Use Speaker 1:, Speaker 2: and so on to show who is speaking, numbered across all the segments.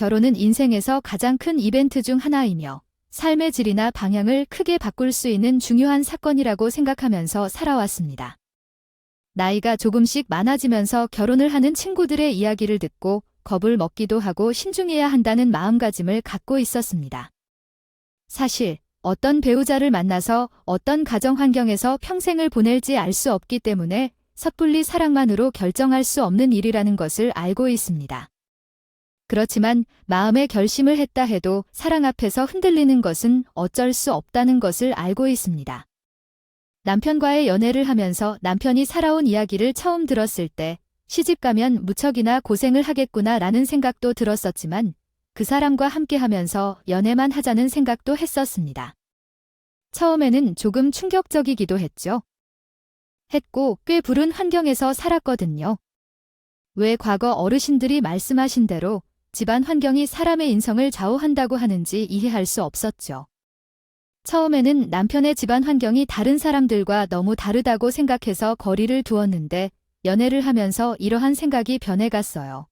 Speaker 1: 결혼은 인생에서 가장 큰 이벤트 중 하나이며 삶의 질이나 방향을 크게 바꿀 수 있는 중요한 사건이라고 생각하면서 살아왔습니다. 나이가 조금씩 많아지면서 결혼을 하는 친구들의 이야기를 듣고 겁을 먹기도 하고 신중해야 한다는 마음가짐을 갖고 있었습니다. 사실 어떤 배우자를 만나서 어떤 가정 환경에서 평생을 보낼지 알 수 없기 때문에 섣불리 사랑만으로 결정할 수 없는 일이라는 것을 알고 있습니다. 그렇지만 마음의 결심을 했다 해도 사랑 앞에서 흔들리는 것은 어쩔 수 없다는 것을 알고 있습니다. 남편과의 연애를 하면서 남편이 살아온 이야기를 처음 들었을 때 시집가면 무척이나 고생을 하겠구나 라는 생각도 들었었지만 그 사람과 함께 하면서 연애만 하자는 생각도 했었습니다. 처음에는 조금 충격적이기도 했죠. 했고 꽤 불운 환경에서 살았거든요. 왜 과거 어르신들이 말씀하신 대로 집안 환경이 사람의 인성을 좌우한다고 하는지 이해할 수 없었죠. 처음에는 남편의 집안 환경이 다른 사람들과 너무 다르다고 생각해서 거리를 두었는데 연애를 하면서 이러한 생각이 변해갔어요.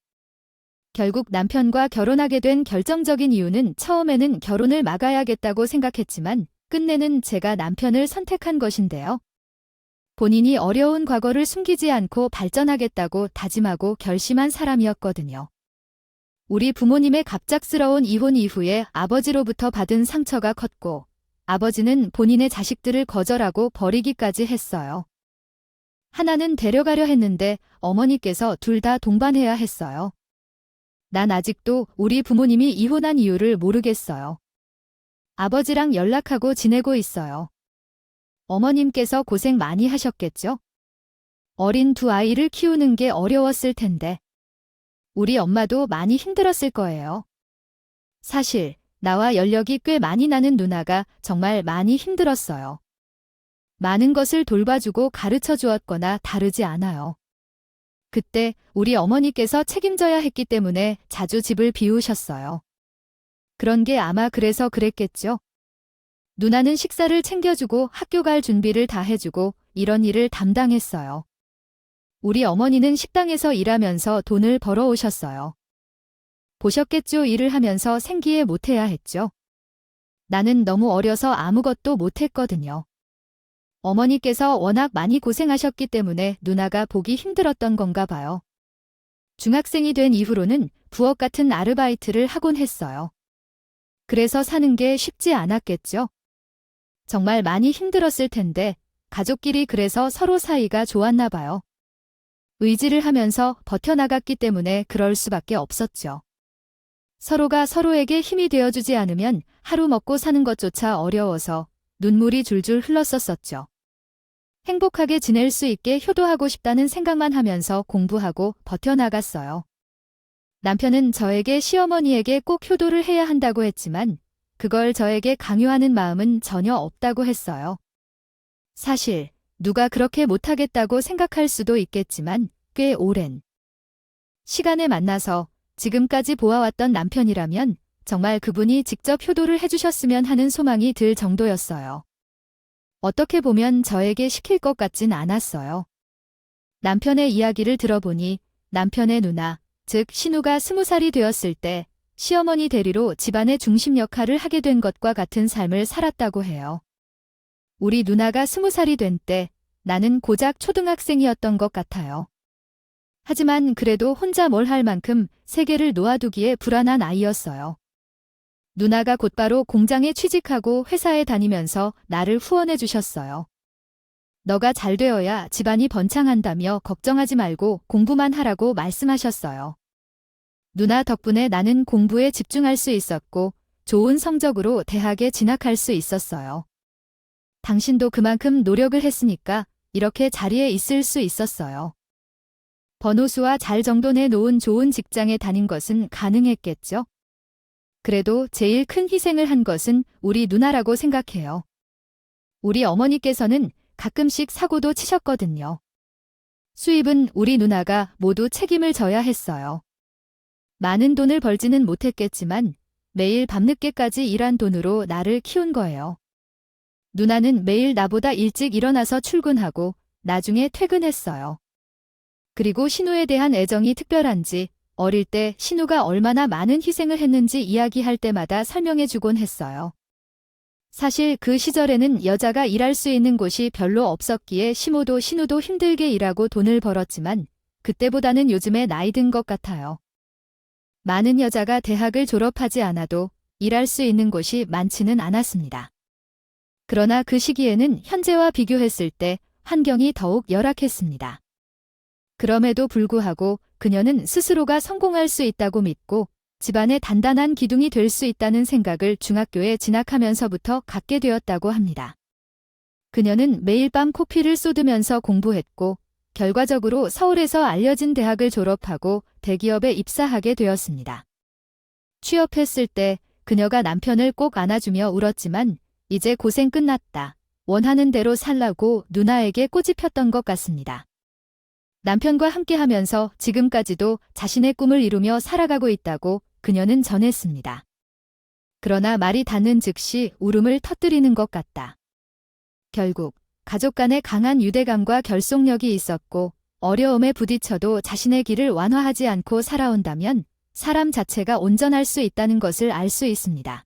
Speaker 1: 결국 남편과 결혼하게 된 결정적인 이유는 처음에는 결혼을 막아야겠다고 생각했지만 끝내는 제가 남편을 선택한 것인데요. 본인이 어려운 과거를 숨기지 않고 발전하겠다고 다짐하고 결심한 사람이었거든요. 우리 부모님의 갑작스러운 이혼 이후에 아버지로부터 받은 상처가 컸고 아버지는 본인의 자식들을 거절하고 버리기까지 했어요. 하나는 데려가려 했는데 어머니께서 둘 다 동반해야 했어요. 난 아직도 우리 부모님이 이혼한 이유를 모르겠어요. 아버지랑 연락하고 지내고 있어요. 어머님께서 고생 많이 하셨겠죠? 어린 두 아이를 키우는 게 어려웠을 텐데. 우리 엄마도 많이 힘들었을 거예요. 사실 나와 연력이 꽤 많이 나는 누나가 정말 많이 힘들었어요. 많은 것을 돌봐주고 가르쳐 주었거나 다르지 않아요. 그때 우리 어머니께서 책임져야 했기 때문에 자주 집을 비우셨어요. 그런 게 아마 그래서 그랬겠죠. 누나는 식사를 챙겨주고 학교 갈 준비를 다 해주고 이런 일을 담당했어요. 우리 어머니는 식당에서 일하면서 돈을 벌어오셨어요. 보셨겠죠. 일을 하면서 생기에 못해야 했죠. 나는 너무 어려서 아무것도 못했거든요. 어머니께서 워낙 많이 고생하셨기 때문에 누나가 보기 힘들었던 건가 봐요. 중학생이 된 이후로는 부엌 같은 아르바이트를 하곤 했어요. 그래서 사는 게 쉽지 않았겠죠. 정말 많이 힘들었을 텐데 가족끼리 그래서 서로 사이가 좋았나 봐요. 의지를 하면서 버텨나갔기 때문에 그럴 수밖에 없었죠. 서로가 서로에게 힘이 되어주지 않으면 하루 먹고 사는 것조차 어려워서 눈물이 줄줄 흘렀었죠. 행복하게 지낼 수 있게 효도하고 싶다는 생각만 하면서 공부하고 버텨나갔어요. 남편은 저에게 시어머니에게 꼭 효도를 해야 한다고 했지만 그걸 저에게 강요하는 마음은 전혀 없다고 했어요. 사실 누가 그렇게 못하겠다고 생각할 수도 있겠지만 꽤 오랜 시간에 만나서 지금까지 보아왔던 남편이라면 정말 그분이 직접 효도를 해주셨으면 하는 소망이 들 정도였어요. 어떻게 보면 저에게 시킬 것 같진 않았어요. 남편의 이야기를 들어보니 남편의 누나, 즉 신우가 20살이 되었을 때 시어머니 대리로 집안의 중심 역할을 하게 된 것과 같은 삶을 살았다고 해요. 우리 누나가 20살이 된 때 나는 고작 초등학생이었던 것 같아요. 하지만 그래도 혼자 뭘 할 만큼 세계를 놓아두기에 불안한 아이였어요. 누나가 곧바로 공장에 취직하고 회사에 다니면서 나를 후원해 주셨어요. 너가 잘 되어야 집안이 번창한다며 걱정하지 말고 공부만 하라고 말씀하셨어요. 누나 덕분에 나는 공부에 집중할 수 있었고 좋은 성적으로 대학에 진학할 수 있었어요. 당신도 그만큼 노력을 했으니까 이렇게 자리에 있을 수 있었어요. 번호수와 잘 정돈해 놓은 좋은 직장에 다닌 것은 가능했겠죠? 그래도 제일 큰 희생을 한 것은 우리 누나라고 생각해요. 우리 어머니께서는 가끔씩 사고도 치셨거든요. 수입은 우리 누나가 모두 책임을 져야 했어요. 많은 돈을 벌지는 못했겠지만 매일 밤늦게까지 일한 돈으로 나를 키운 거예요. 누나는 매일 나보다 일찍 일어나서 출근하고 나중에 퇴근했어요. 그리고 신우에 대한 애정이 특별한지 어릴 때 신우가 얼마나 많은 희생을 했는지 이야기할 때마다 설명해주곤 했어요. 사실 그 시절에는 여자가 일할 수 있는 곳이 별로 없었기에 시모도 신우도 힘들게 일하고 돈을 벌었지만 그때보다는 요즘에 나이 든 것 같아요. 많은 여자가 대학을 졸업하지 않아도 일할 수 있는 곳이 많지는 않았습니다. 그러나 그 시기에는 현재와 비교했을 때 환경이 더욱 열악했습니다. 그럼에도 불구하고 그녀는 스스로가 성공할 수 있다고 믿고 집안의 단단한 기둥이 될 수 있다는 생각을 중학교에 진학하면서부터 갖게 되었다고 합니다. 그녀는 매일 밤 코피를 쏟으면서 공부했고 결과적으로 서울에서 알려진 대학을 졸업하고 대기업에 입사하게 되었습니다. 취업했을 때 그녀가 남편을 꼭 안아주며 울었지만 이제 고생 끝났다. 원하는 대로 살라고 누나에게 꼬집혔던 것 같습니다. 남편과 함께하면서 지금까지도 자신의 꿈을 이루며 살아가고 있다고 그녀는 전했습니다. 그러나 말이 닿는 즉시 울음을 터뜨리는 것 같다. 결국 가족 간의 강한 유대감과 결속력이 있었고 어려움에 부딪혀도 자신의 길을 완화하지 않고 살아온다면 사람 자체가 온전할 수 있다는 것을 알 수 있습니다.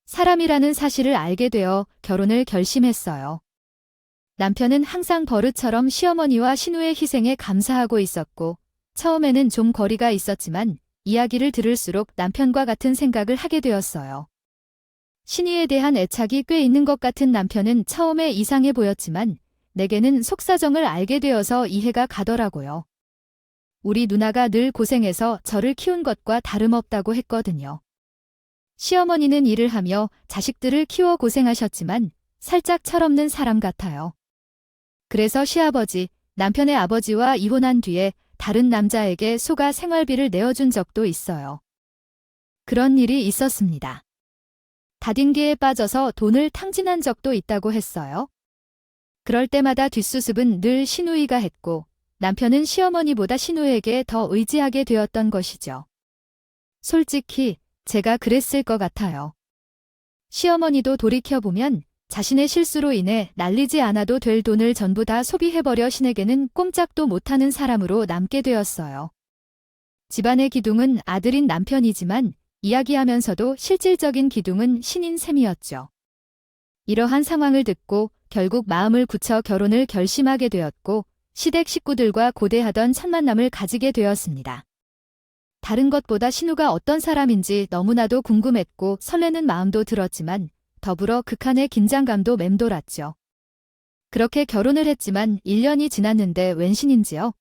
Speaker 1: 사람이라는 사실을 알게 되어 결혼을 결심했어요. 남편은 항상 버릇처럼 시어머니와 신우의 희생에 감사하고 있었고 처음에는 좀 거리가 있었지만 이야기를 들을수록 남편과 같은 생각을 하게 되었어요. 신희에 대한 애착이 꽤 있는 것 같은 남편은 처음에 이상해 보였지만 내게는 속사정을 알게 되어서 이해가 가더라고요. 우리 누나가 늘 고생해서 저를 키운 것과 다름없다고 했거든요. 시어머니는 일을 하며 자식들을 키워 고생하셨지만 살짝 철없는 사람 같아요. 그래서 시아버지, 남편의 아버지와 이혼한 뒤에 다른 남자에게 속아 생활비를 내어준 적도 있어요. 그런 일이 있었습니다. 다딘기에 빠져서 돈을 탕진한 적도 있다고 했어요. 그럴 때마다 뒷수습은 늘 신우이가 했고 남편은 시어머니보다 신우에게 더 의지하게 되었던 것이죠. 솔직히 제가 그랬을 것 같아요. 시어머니도 돌이켜보면 자신의 실수로 인해 날리지 않아도 될 돈을 전부 다 소비해버려 신에게는 꼼짝도 못하는 사람으로 남게 되었어요. 집안의 기둥은 아들인 남편이지만 이야기하면서도 실질적인 기둥은 신인 셈이었죠. 이러한 상황을 듣고 결국 마음을 굳혀 결혼을 결심하게 되었고 시댁 식구들과 고대하던 첫 만남을 가지게 되었습니다. 다른 것보다 신우가 어떤 사람인지 너무나도 궁금했고 설레는 마음도 들었지만 더불어 극한의 긴장감도 맴돌았죠. 그렇게 결혼을 했지만 1년이 지났는데 웬 신인지요?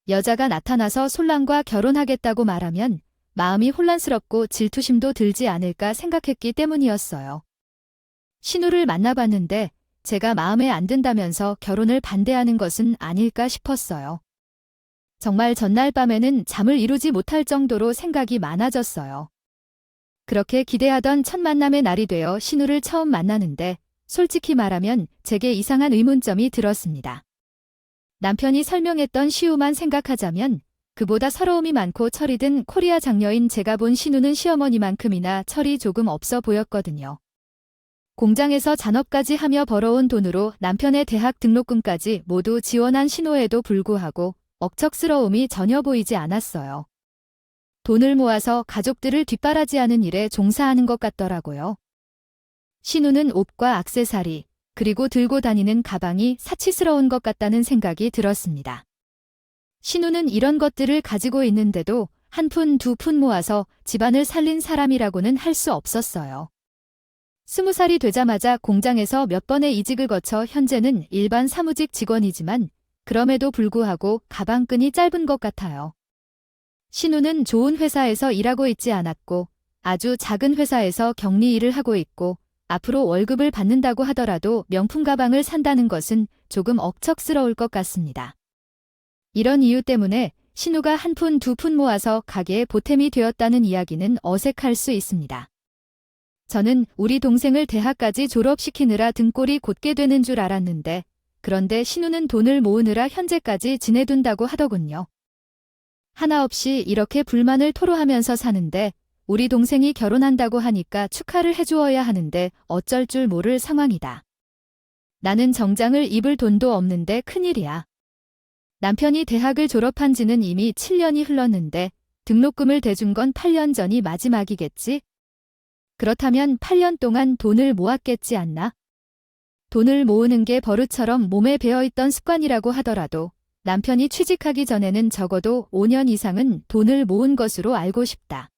Speaker 1: 여자가 나타나서 솔랑과 결혼하겠다고 말하면 마음이 혼란스럽고 질투심도 들지 않을까 생각했기 때문이었어요. 신우를 만나봤는데 제가 마음에 안 든다면서 결혼을 반대하는 것은 아닐까 싶었어요. 정말 전날 밤에는 잠을 이루지 못할 정도로 생각이 많아졌어요. 그렇게 기대하던 첫 만남의 날이 되어 신우를 처음 만나는데 솔직히 말하면 제게 이상한 의문점이 들었습니다. 남편이 설명했던 시우만 생각하자면 그보다 서러움이 많고 철이 든 코리아 장녀인 제가 본 신우는 시어머니만큼이나 철이 조금 없어 보였거든요. 공장에서 잔업까지 하며 벌어온 돈으로 남편의 대학 등록금까지 모두 지원한 신우에도 불구하고 억척스러움이 전혀 보이지 않았어요. 돈을 모아서 가족들을 뒷바라지하는 일에 종사하는 것 같더라고요. 신우는 옷과 액세서리, 그리고 들고 다니는 가방이 사치스러운 것 같다는 생각이 들었습니다. 신우는 이런 것들을 가지고 있는데도 한 푼, 두 푼 모아서 집안을 살린 사람이라고는 할 수 없었어요. 20살이 되자마자 공장에서 몇 번의 이직을 거쳐 현재는 일반 사무직 직원이지만 그럼에도 불구하고 가방끈이 짧은 것 같아요. 신우는 좋은 회사에서 일하고 있지 않았고 아주 작은 회사에서 격리 일을 하고 있고 앞으로 월급을 받는다고 하더라도 명품 가방을 산다는 것은 조금 억척스러울 것 같습니다. 이런 이유 때문에 신우가 한 푼, 두 푼 모아서 가게에 보탬이 되었다는 이야기는 어색할 수 있습니다. 저는 우리 동생을 대학까지 졸업시키느라 등골이 곧게 되는 줄 알았는데 그런데 신우는 돈을 모으느라 현재까지 지내둔다고 하더군요. 하나 없이 이렇게 불만을 토로하면서 사는데 우리 동생이 결혼한다고 하니까 축하를 해주어야 하는데 어쩔 줄 모를 상황이다. 나는 정장을 입을 돈도 없는데 큰일이야. 남편이 대학을 졸업한 지는 이미 7년이 흘렀는데 등록금을 대준 건 8년 전이 마지막이겠지? 그렇다면 8년 동안 돈을 모았겠지 않나? 돈을 모으는 게 버릇처럼 몸에 배어있던 습관이라고 하더라도 남편이 취직하기 전에는 적어도 5년 이상은 돈을 모은 것으로 알고 싶다.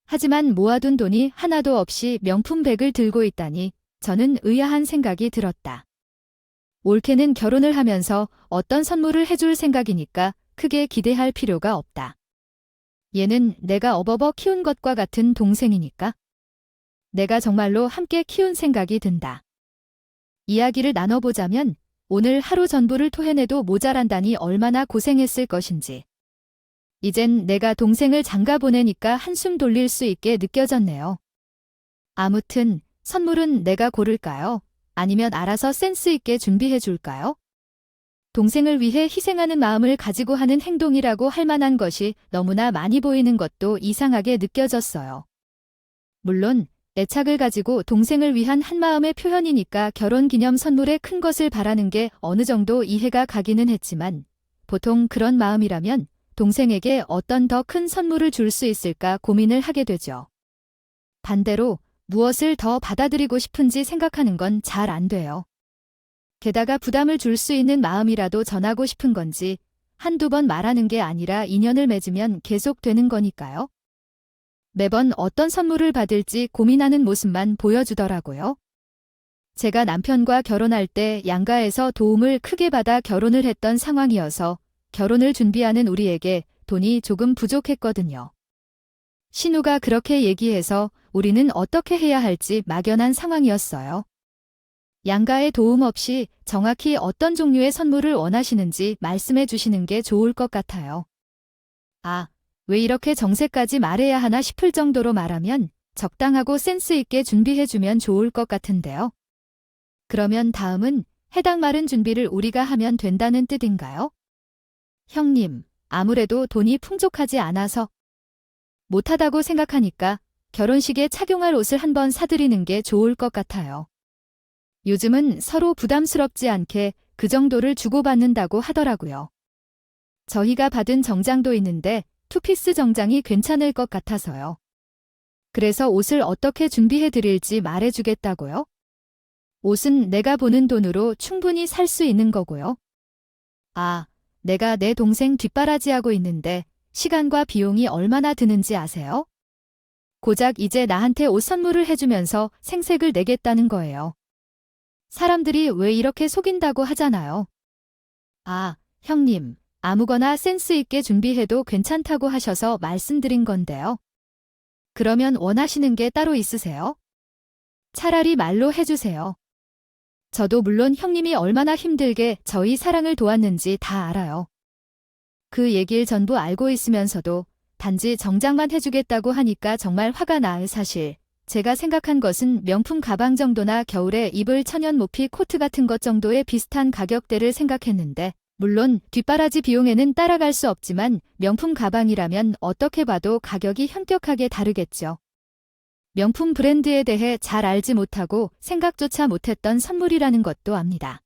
Speaker 1: 하지만 모아둔 돈이 하나도 없이 명품백을 들고 있다니 저는 의아한 생각이 들었다. 올케는 결혼을 하면서 어떤 선물을 해줄 생각이니까 크게 기대할 필요가 없다. 얘는 내가 어버버 키운 것과 같은 동생이니까. 내가 정말로 함께 키운 생각이 든다. 이야기를 나눠보자면 오늘 하루 전부를 토해내도 모자란다니 얼마나 고생했을 것인지. 이젠 내가 동생을 장가 보내니까 한숨 돌릴 수 있게 느껴졌네요. 아무튼 선물은 내가 고를까요? 아니면 알아서 센스 있게 준비해 줄까요? 동생을 위해 희생하는 마음을 가지고 하는 행동이라고 할 만한 것이 너무나 많이 보이는 것도 이상하게 느껴졌어요. 물론 애착을 가지고 동생을 위한 한마음의 표현이니까 결혼기념 선물에 큰 것을 바라는 게 어느 정도 이해가 가기는 했지만 보통 그런 마음이라면 동생에게 어떤 더 큰 선물을 줄 수 있을까 고민을 하게 되죠. 반대로 무엇을 더 받아들이고 싶은지 생각하는 건 잘 안 돼요. 게다가 부담을 줄 수 있는 마음이라도 전하고 싶은 건지 한두 번 말하는 게 아니라 인연을 맺으면 계속되는 거니까요. 매번 어떤 선물을 받을지 고민하는 모습만 보여주더라고요. 제가 남편과 결혼할 때 양가에서 도움을 크게 받아 결혼을 했던 상황이어서 결혼을 준비하는 우리에게 돈이 조금 부족했거든요. 신우가 그렇게 얘기해서 우리는 어떻게 해야 할지 막연한 상황이었어요. 양가의 도움 없이 정확히 어떤 종류의 선물을 원하시는지 말씀해 주시는 게 좋을 것 같아요. 아, 왜 이렇게 정색까지 말해야 하나 싶을 정도로 말하면 적당하고 센스 있게 준비해 주면 좋을 것 같은데요. 그러면 다음은 해당 말은 준비를 우리가 하면 된다는 뜻인가요? 형님, 아무래도 돈이 풍족하지 않아서 못하다고 생각하니까 결혼식에 착용할 옷을 한번 사드리는 게 좋을 것 같아요. 요즘은 서로 부담스럽지 않게 그 정도를 주고받는다고 하더라고요. 저희가 받은 정장도 있는데 투피스 정장이 괜찮을 것 같아서요. 그래서 옷을 어떻게 준비해 드릴지 말해주겠다고요? 옷은 내가 보는 돈으로 충분히 살 수 있는 거고요. 아, 내가 내 동생 뒷바라지하고 있는데 시간과 비용이 얼마나 드는지 아세요? 고작 이제 나한테 옷 선물을 해주면서 생색을 내겠다는 거예요. 사람들이 왜 이렇게 속인다고 하잖아요. 아, 형님, 아무거나 센스 있게 준비해도 괜찮다고 하셔서 말씀드린 건데요. 그러면 원하시는 게 따로 있으세요? 차라리 말로 해주세요. 저도 물론 형님이 얼마나 힘들게 저희 사랑을 도왔는지 다 알아요. 그 얘기를 전부 알고 있으면서도 단지 정장만 해주겠다고 하니까 정말 화가 나요. 사실 제가 생각한 것은 명품 가방 정도나 겨울에 입을 천연 모피 코트 같은 것 정도의 비슷한 가격대를 생각했는데 물론 뒷바라지 비용에는 따라갈 수 없지만 명품 가방이라면 어떻게 봐도 가격이 현격하게 다르겠죠. 명품 브랜드에 대해 잘 알지 못하고 생각조차 못했던 선물이라는 것도 압니다.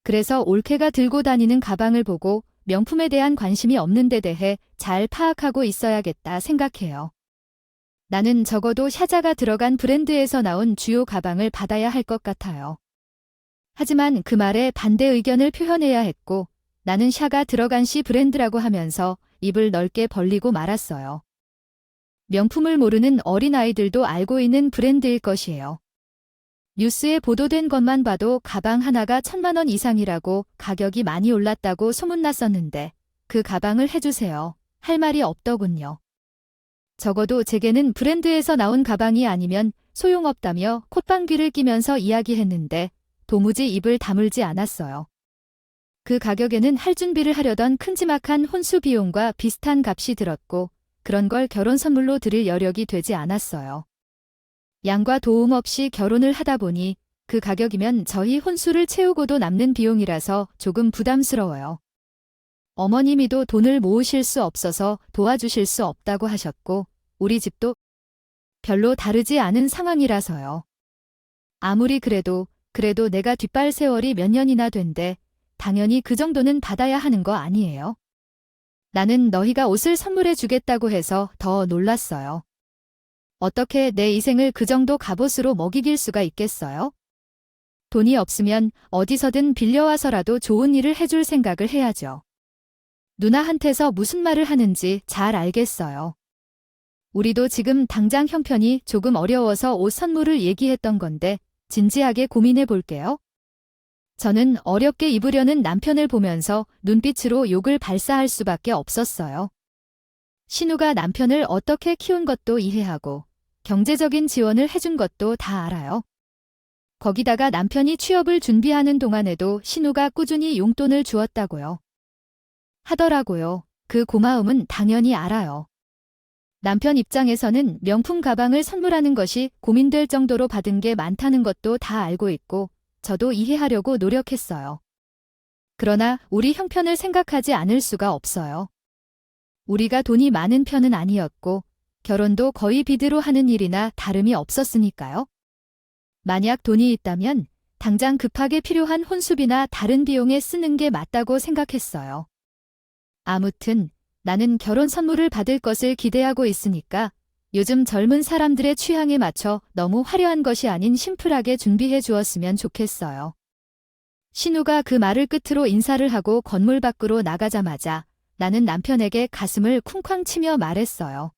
Speaker 1: 그래서 올케가 들고 다니는 가방을 보고 명품에 대한 관심이 없는 데 대해 잘 파악하고 있어야겠다 생각해요. 나는 적어도 샤자가 들어간 브랜드에서 나온 주요 가방을 받아야 할 것 같아요. 하지만 그 말에 반대 의견을 표현해야 했고 나는 샤가 들어간 시 브랜드라고 하면서 입을 넓게 벌리고 말았어요. 명품을 모르는 어린아이들도 알고 있는 브랜드일 것이에요. 뉴스에 보도된 것만 봐도 가방 하나가 1,000만 원 이상이라고 가격이 많이 올랐다고 소문났었는데 그 가방을 해주세요. 할 말이 없더군요. 적어도 제게는 브랜드에서 나온 가방이 아니면 소용없다며 콧방귀를 뀌면서 이야기했는데 도무지 입을 다물지 않았어요. 그 가격에는 할 준비를 하려던 큼지막한 혼수 비용과 비슷한 값이 들었고 그런 걸 결혼 선물로 드릴 여력이 되지 않았어요. 양과 도움 없이 결혼을 하다 보니 그 가격이면 저희 혼수를 채우고도 남는 비용이라서 조금 부담스러워요. 어머님이도 돈을 모으실 수 없어서 도와주실 수 없다고 하셨고 우리 집도 별로 다르지 않은 상황이라서요. 아무리 그래도 내가 뒷발 세월이 몇 년이나 된데 당연히 그 정도는 받아야 하는 거 아니에요? 나는 너희가 옷을 선물해 주겠다고 해서 더 놀랐어요. 어떻게 내 이생을 그 정도 갑옷으로 먹이길 수가 있겠어요? 돈이 없으면 어디서든 빌려와서라도 좋은 일을 해줄 생각을 해야죠. 누나한테서 무슨 말을 하는지 잘 알겠어요. 우리도 지금 당장 형편이 조금 어려워서 옷 선물을 얘기했던 건데 진지하게 고민해 볼게요. 저는 어렵게 입으려는 남편을 보면서 눈빛으로 욕을 발사할 수밖에 없었어요. 신우가 남편을 어떻게 키운 것도 이해하고 경제적인 지원을 해준 것도 다 알아요. 거기다가 남편이 취업을 준비하는 동안에도 신우가 꾸준히 용돈을 주었다고요. 하더라고요. 그 고마움은 당연히 알아요. 남편 입장에서는 명품 가방을 선물하는 것이 고민될 정도로 받은 게 많다는 것도 다 알고 있고 저도 이해하려고 노력했어요. 그러나 우리 형편을 생각하지 않을 수가 없어요. 우리가 돈이 많은 편은 아니었고 결혼도 거의 비드로 하는 일이나 다름이 없었으니까요. 만약 돈이 있다면 당장 급하게 필요한 혼수비나 다른 비용에 쓰는 게 맞다고 생각했어요. 아무튼 나는 결혼 선물을 받을 것을 기대하고 있으니까 요즘 젊은 사람들의 취향에 맞춰 너무 화려한 것이 아닌 심플하게 준비해 주었으면 좋겠어요. 신우가 그 말을 끝으로 인사를 하고 건물 밖으로 나가자마자 나는 남편에게 가슴을 쿵쾅 치며 말했어요.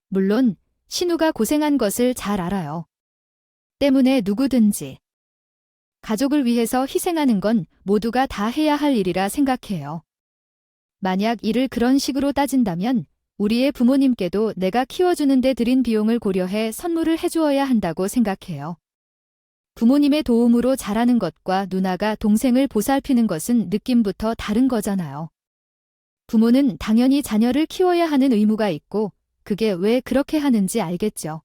Speaker 1: 물론 신우가 고생한 것을 잘 알아요. 때문에 누구든지 가족을 위해서 희생하는 건 모두가 다 해야 할 일이라 생각해요. 만약 이를 그런 식으로 따진다면 우리의 부모님께도 내가 키워주는 데 들인 비용을 고려해 선물을 해주어야 한다고 생각해요. 부모님의 도움으로 자라는 것과 누나가 동생을 보살피는 것은 느낌부터 다른 거잖아요. 부모는 당연히 자녀를 키워야 하는 의무가 있고 그게 왜 그렇게 하는지 알겠죠.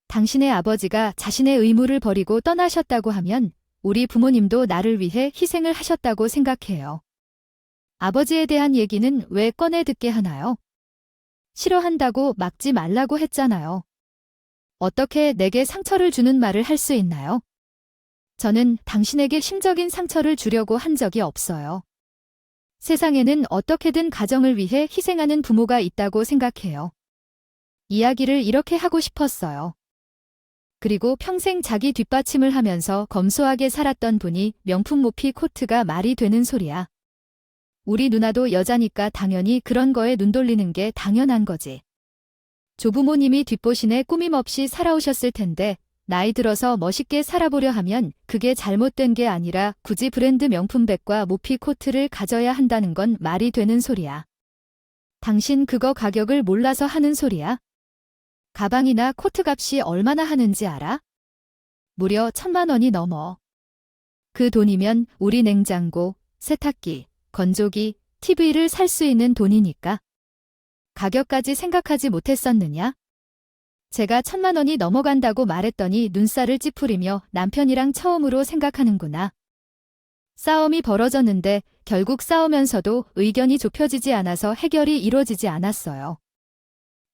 Speaker 1: 당신의 아버지가 자신의 의무를 버리고 떠나셨다고 하면 우리 부모님도 나를 위해 희생을 하셨다고 생각해요. 아버지에 대한 얘기는 왜 꺼내 듣게 하나요? 싫어한다고 막지 말라고 했잖아요. 어떻게 내게 상처를 주는 말을 할 수 있나요? 저는 당신에게 심적인 상처를 주려고 한 적이 없어요. 세상에는 어떻게든 가정을 위해 희생하는 부모가 있다고 생각해요. 이야기를 이렇게 하고 싶었어요. 그리고 평생 자기 뒷받침을 하면서 검소하게 살았던 분이 명품 모피 코트가 말이 되는 소리야. 우리 누나도 여자니까 당연히 그런 거에 눈 돌리는 게 당연한 거지. 조부모님이 뒷보신에 꾸밈 없이 살아오셨을 텐데 나이 들어서 멋있게 살아보려 하면 그게 잘못된 게 아니라 굳이 브랜드 명품백과 모피 코트를 가져야 한다는 건 말이 되는 소리야. 당신 그거 가격을 몰라서 하는 소리야? 가방이나 코트 값이 얼마나 하는지 알아? 무려 1,000만 원이 넘어. 그 돈이면 우리 냉장고, 세탁기, 건조기, TV를 살 수 있는 돈이니까. 가격까지 생각하지 못했었느냐? 제가 1,000만 원이 넘어간다고 말했더니 눈살을 찌푸리며 남편이랑 처음으로 생각하는구나. 싸움이 벌어졌는데 결국 싸우면서도 의견이 좁혀지지 않아서 해결이 이루어지지 않았어요.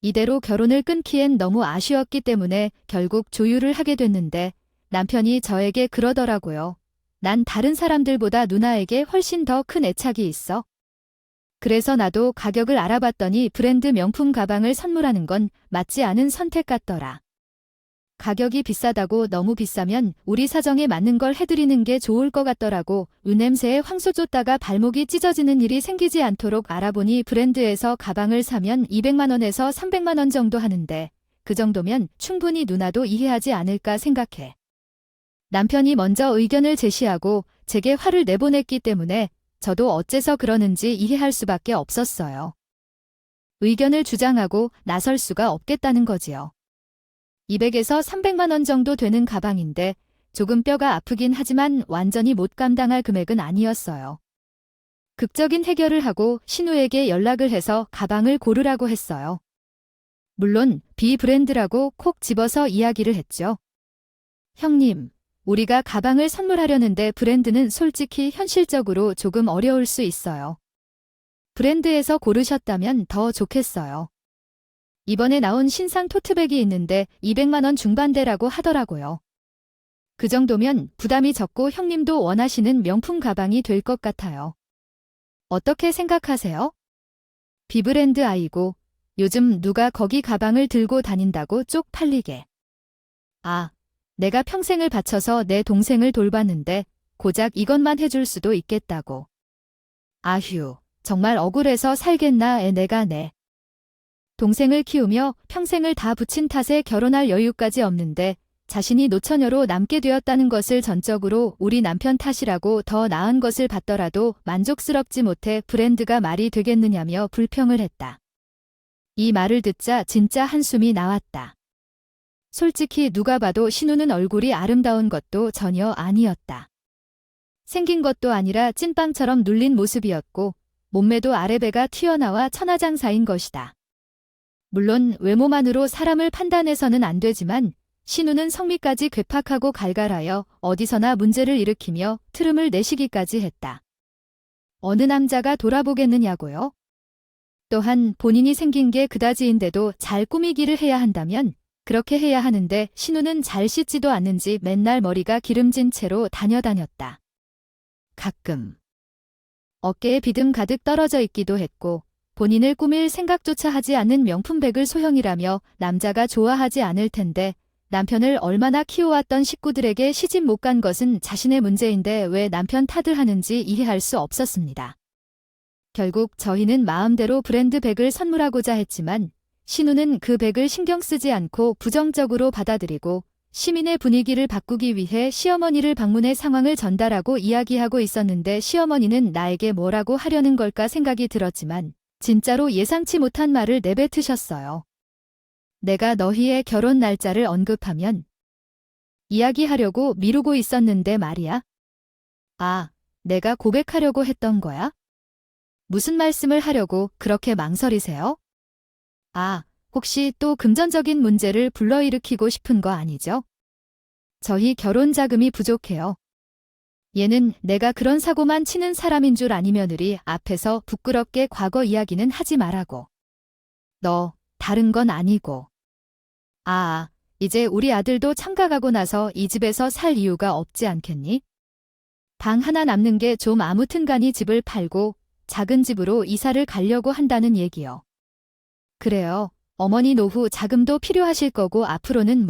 Speaker 1: 이대로 결혼을 끊기엔 너무 아쉬웠기 때문에 결국 조율을 하게 됐는데 남편이 저에게 그러더라고요. 난 다른 사람들보다 누나에게 훨씬 더 큰 애착이 있어. 그래서 나도 가격을 알아봤더니 브랜드 명품 가방을 선물하는 건 맞지 않은 선택 같더라. 가격이 비싸다고 너무 비싸면 우리 사정에 맞는 걸 해드리는 게 좋을 것 같더라고. 은냄새에 황소 쫓다가 발목이 찢어지는 일이 생기지 않도록 알아보니 브랜드에서 가방을 사면 200만 원에서 300만 원 정도 하는데 그 정도면 충분히 누나도 이해하지 않을까 생각해. 남편이 먼저 의견을 제시하고 제게 화를 내보냈기 때문에 저도 어째서 그러는지 이해할 수밖에 없었어요. 의견을 주장하고 나설 수가 없겠다는 거지요. 200에서 300만 원 정도 되는 가방인데 조금 뼈가 아프긴 하지만 완전히 못 감당할 금액은 아니었어요. 극적인 해결을 하고 신우에게 연락을 해서 가방을 고르라고 했어요. 물론 비브랜드라고 콕 집어서 이야기를 했죠. 형님, 우리가 가방을 선물하려는데 브랜드는 솔직히 현실적으로 조금 어려울 수 있어요. 브랜드에서 고르셨다면 더 좋겠어요. 이번에 나온 신상 토트백이 있는데 200만 원 중반대라고 하더라고요. 그 정도면 부담이 적고 형님도 원하시는 명품 가방이 될 것 같아요. 어떻게 생각하세요? 비브랜드 아이고, 요즘 누가 거기 가방을 들고 다닌다고 쪽팔리게. 아, 내가 평생을 바쳐서 내 동생을 돌봤는데 고작 이것만 해줄 수도 있겠다고. 아휴, 정말 억울해서 살겠나 내가 내 동생을 키우며 평생을 다 바친 탓에 결혼할 여유까지 없는데 자신이 노처녀로 남게 되었다는 것을 전적으로 우리 남편 탓이라고 더 나은 것을 받더라도 만족스럽지 못해 브랜드가 말이 되겠느냐며 불평을 했다. 이 말을 듣자 진짜 한숨이 나왔다. 솔직히 누가 봐도 신우는 얼굴이 아름다운 것도 전혀 아니었다. 생긴 것도 아니라 찐빵처럼 눌린 모습이었고 몸매도 아래배가 튀어나와 천하장사인 것이다. 물론 외모만으로 사람을 판단해서는 안 되지만 신우는 성미까지 괴팍하고 갈갈하여 어디서나 문제를 일으키며 트름을 내시기까지 했다. 어느 남자가 돌아보겠느냐고요? 또한 본인이 생긴 게 그다지인데도 잘 꾸미기를 해야 한다면 그렇게 해야 하는데 신우는 잘 씻지도 않는지 맨날 머리가 기름진 채로 다녔다. 가끔 어깨에 비듬 가득 떨어져 있기도 했고 본인을 꾸밀 생각조차 하지 않는 명품백을 소형이라며 남자가 좋아하지 않을 텐데 남편을 얼마나 키워왔던 식구들에게 시집 못 간 것은 자신의 문제인데 왜 남편 탓을 하는지 이해할 수 없었습니다. 결국 저희는 마음대로 브랜드백을 선물하고자 했지만 신우는 그 백을 신경 쓰지 않고 부정적으로 받아들이고 시민의 분위기를 바꾸기 위해 시어머니를 방문해 상황을 전달하고 이야기하고 있었는데 시어머니는 나에게 뭐라고 하려는 걸까 생각이 들었지만 진짜로 예상치 못한 말을 내뱉으셨어요. 내가 너희의 결혼 날짜를 언급하면 이야기하려고 미루고 있었는데 말이야. 아, 내가 고백하려고 했던 거야? 무슨 말씀을 하려고 그렇게 망설이세요? 아, 혹시 또 금전적인 문제를 불러일으키고 싶은 거 아니죠? 저희 결혼 자금이 부족해요. 얘는 내가 그런 사고만 치는 사람인 줄 아니며느리 앞에서 부끄럽게 과거 이야기는 하지 말라고. 너, 다른 건 아니고. 이제 우리 아들도 창가가고 나서 이 집에서 살 이유가 없지 않겠니? 방 하나 남는 게 좀 아무튼간이 집을 팔고 작은 집으로 이사를 가려고 한다는 얘기요. 그래요. 어머니 노후 자금도 필요하실 거고 앞으로는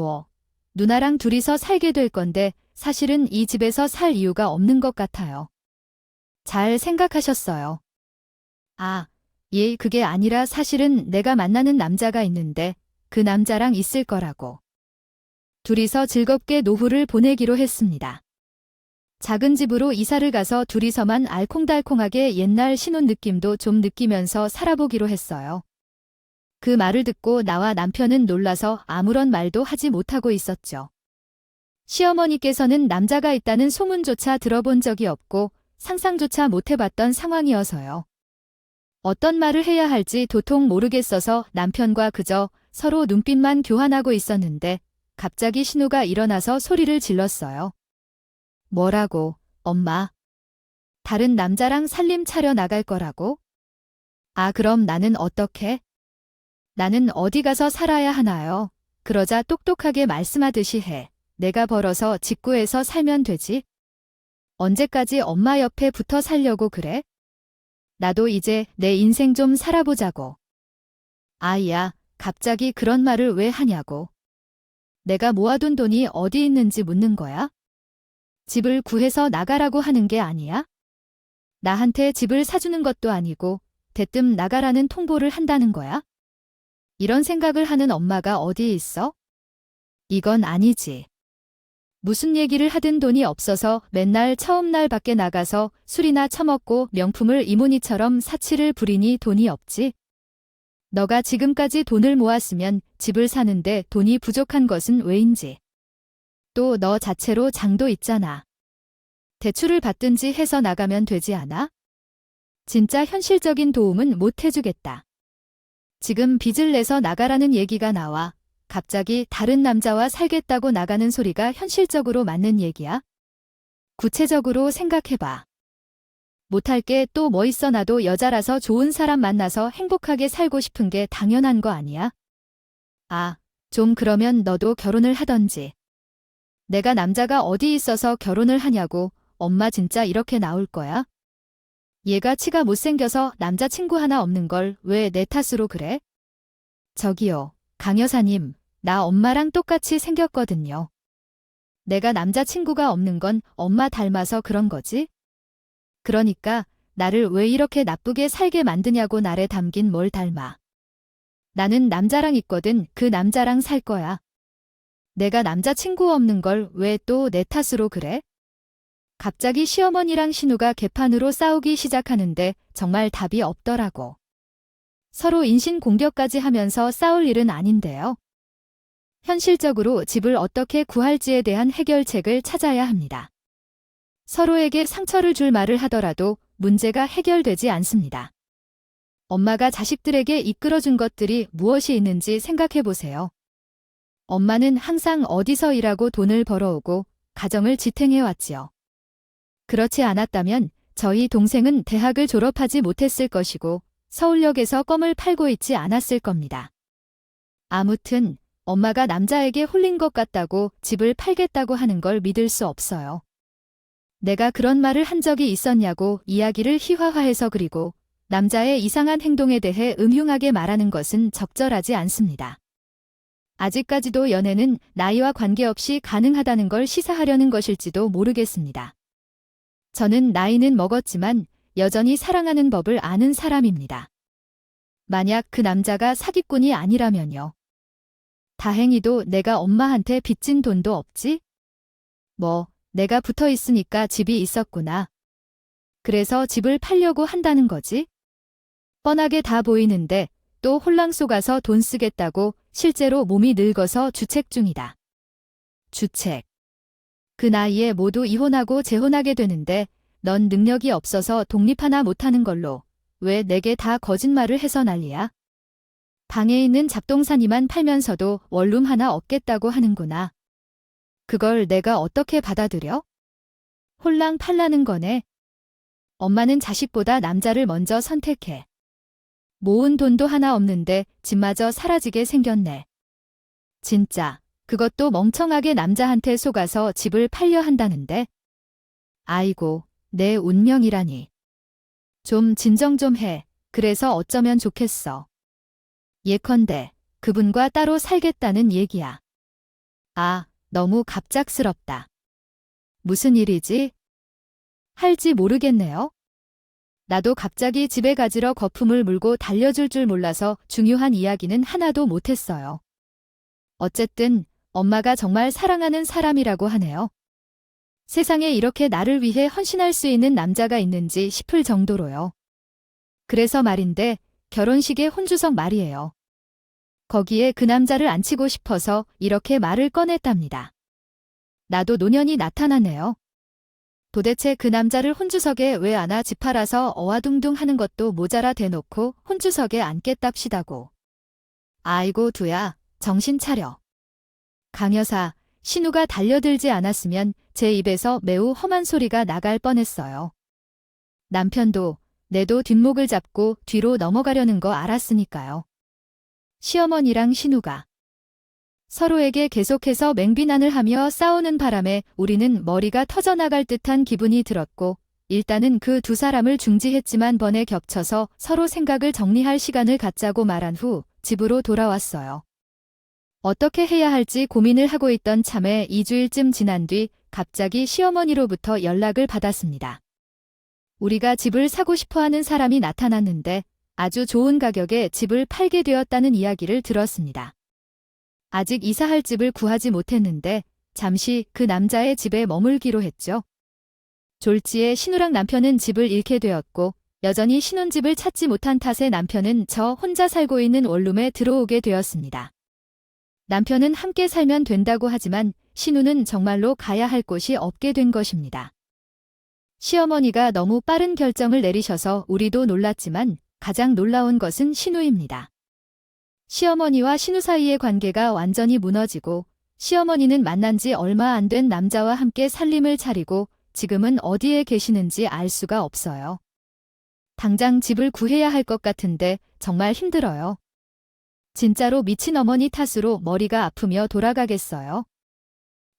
Speaker 1: 누나랑 둘이서 살게 될 건데 사실은 이 집에서 살 이유가 없는 것 같아요. 잘 생각하셨어요. 예, 그게 아니라 사실은 내가 만나는 남자가 있는데 그 남자랑 있을 거라고. 둘이서 즐겁게 노후를 보내기로 했습니다. 작은 집으로 이사를 가서 둘이서만 알콩달콩하게 옛날 신혼 느낌도 좀 느끼면서 살아보기로 했어요. 그 말을 듣고 나와 남편은 놀라서 아무런 말도 하지 못하고 있었죠. 시어머니께서는 남자가 있다는 소문조차 들어본 적이 없고 상상조차 못해봤던 상황이어서요. 어떤 말을 해야 할지 도통 모르겠어서 남편과 그저 서로 눈빛만 교환하고 있었는데 갑자기 신우가 일어나서 소리를 질렀어요. 뭐라고, 엄마? 다른 남자랑 살림 차려 나갈 거라고? 그럼 나는 어떻게? 나는 어디 가서 살아야 하나요? 그러자 똑똑하게 말씀하듯이 해. 내가 벌어서 직구해서 살면 되지. 언제까지 엄마 옆에 붙어 살려고 그래? 나도 이제 내 인생 좀 살아보자고. 아이야, 갑자기 그런 말을 왜 하냐고. 내가 모아둔 돈이 어디 있는지 묻는 거야? 집을 구해서 나가라고 하는 게 아니야? 나한테 집을 사주는 것도 아니고 대뜸 나가라는 통보를 한다는 거야? 이런 생각을 하는 엄마가 어디 있어? 이건 아니지. 무슨 얘기를 하든 돈이 없어서 맨날 처음 날 밖에 나가서 술이나 처먹고 명품을 이모니처럼 사치를 부리니 돈이 없지? 너가 지금까지 돈을 모았으면 집을 사는데 돈이 부족한 것은 왜인지. 또 너 자체로 장도 있잖아. 대출을 받든지 해서 나가면 되지 않아? 진짜 현실적인 도움은 못 해주겠다. 지금 빚을 내서 나가라는 얘기가 나와 갑자기 다른 남자와 살겠다고 나가는 소리가 현실적으로 맞는 얘기야? 구체적으로 생각해봐. 못할 게 또 뭐 있어. 나도 여자라서 좋은 사람 만나서 행복하게 살고 싶은 게 당연한 거 아니야? 좀 그러면 너도 결혼을 하던지. 내가 남자가 어디 있어서 결혼을 하냐고. 엄마 진짜 이렇게 나올 거야? 얘가 치가 못생겨서 남자친구 하나 없는 걸 왜 내 탓으로 그래? 저기요, 강 여사님, 나 엄마랑 똑같이 생겼거든요. 내가 남자친구가 없는 건 엄마 닮아서 그런 거지? 그러니까 나를 왜 이렇게 나쁘게 살게 만드냐고. 나래 담긴 뭘 닮아. 나는 남자랑 있거든. 그 남자랑 살 거야. 내가 남자친구 없는 걸 왜 또 내 탓으로 그래? 갑자기 시어머니랑 신우가 개판으로 싸우기 시작하는데 정말 답이 없더라고. 서로 인신공격까지 하면서 싸울 일은 아닌데요. 현실적으로 집을 어떻게 구할지에 대한 해결책을 찾아야 합니다. 서로에게 상처를 줄 말을 하더라도 문제가 해결되지 않습니다. 엄마가 자식들에게 이끌어준 것들이 무엇이 있는지 생각해 보세요. 엄마는 항상 어디서 일하고 돈을 벌어오고 가정을 지탱해왔지요. 그렇지 않았다면 저희 동생은 대학을 졸업하지 못했을 것이고 서울역에서 껌을 팔고 있지 않았을 겁니다. 아무튼 엄마가 남자에게 홀린 것 같다고 집을 팔겠다고 하는 걸 믿을 수 없어요. 내가 그런 말을 한 적이 있었냐고 이야기를 희화화해서 그리고 남자의 이상한 행동에 대해 음흉하게 말하는 것은 적절하지 않습니다. 아직까지도 연애는 나이와 관계없이 가능하다는 걸 시사하려는 것일지도 모르겠습니다. 저는 나이는 먹었지만 여전히 사랑하는 법을 아는 사람입니다. 만약 그 남자가 사기꾼이 아니라면요. 다행히도 내가 엄마한테 빚진 돈도 없지? 뭐, 내가 붙어 있으니까 집이 있었구나. 그래서 집을 팔려고 한다는 거지? 뻔하게 다 보이는데 또 홀랑 속아서 돈 쓰겠다고 실제로 몸이 늙어서 주책 중이다. 주책. 그 나이에 모두 이혼하고 재혼하게 되는데 넌 능력이 없어서 독립 하나 못하는 걸로 왜 내게 다 거짓말을 해서 난리야? 방에 있는 잡동사니만 팔면서도 원룸 하나 얻겠다고 하는구나. 그걸 내가 어떻게 받아들여? 홀랑 팔라는 거네. 엄마는 자식보다 남자를 먼저 선택해. 모은 돈도 하나 없는데 집마저 사라지게 생겼네. 진짜. 그것도 멍청하게 남자한테 속아서 집을 팔려 한다는데? 아이고, 내 운명이라니. 좀 진정 좀 해. 그래서 어쩌면 좋겠어. 예컨대 그분과 따로 살겠다는 얘기야. 아, 너무 갑작스럽다. 무슨 일이지? 할지 모르겠네요. 나도 갑자기 집에 가지러 거품을 물고 달려줄 줄 몰라서 중요한 이야기는 하나도 못했어요. 어쨌든 엄마가 정말 사랑하는 사람이라고 하네요. 세상에 이렇게 나를 위해 헌신할 수 있는 남자가 있는지 싶을 정도로요. 그래서 말인데 결혼식의 혼주석 말이에요. 거기에 그 남자를 앉히고 싶어서 이렇게 말을 꺼냈답니다. 나도 노년이 나타나네요. 도대체 그 남자를 혼주석에 왜 안아? 집 팔아서 어와둥둥 하는 것도 모자라 대놓고 혼주석에 앉겠답시다고. 아이고 두야, 정신 차려. 강 여사, 신우가 달려들지 않았으면 제 입에서 매우 험한 소리가 나갈 뻔했어요. 남편도 내도 뒷목을 잡고 뒤로 넘어가려는 거 알았으니까요. 시어머니랑 신우가 서로에게 계속해서 맹비난을 하며 싸우는 바람에 우리는 머리가 터져나갈 듯한 기분이 들었고 일단은 그 두 사람을 중지했지만 번에 겹쳐서 서로 생각을 정리할 시간을 갖자고 말한 후 집으로 돌아왔어요. 어떻게 해야 할지 고민을 하고 있던 참에 2주일쯤 지난 뒤 갑자기 시어머니로부터 연락을 받았습니다. 우리가 집을 사고 싶어하는 사람이 나타났는데 아주 좋은 가격에 집을 팔게 되었다는 이야기를 들었습니다. 아직 이사할 집을 구하지 못했는데 잠시 그 남자의 집에 머물기로 했죠. 졸지에 신우랑 남편은 집을 잃게 되었고 여전히 신혼집을 찾지 못한 탓에 남편은 저 혼자 살고 있는 원룸에 들어오게 되었습니다. 남편은 함께 살면 된다고 하지만 신우는 정말로 가야 할 곳이 없게 된 것입니다. 시어머니가 너무 빠른 결정을 내리셔서 우리도 놀랐지만 가장 놀라운 것은 신우입니다. 시어머니와 신우 사이의 관계가 완전히 무너지고 시어머니는 만난 지 얼마 안 된 남자와 함께 살림을 차리고 지금은 어디에 계시는지 알 수가 없어요. 당장 집을 구해야 할 것 같은데 정말 힘들어요. 진짜로 미친 어머니 탓으로 머리가 아프며 돌아가겠어요.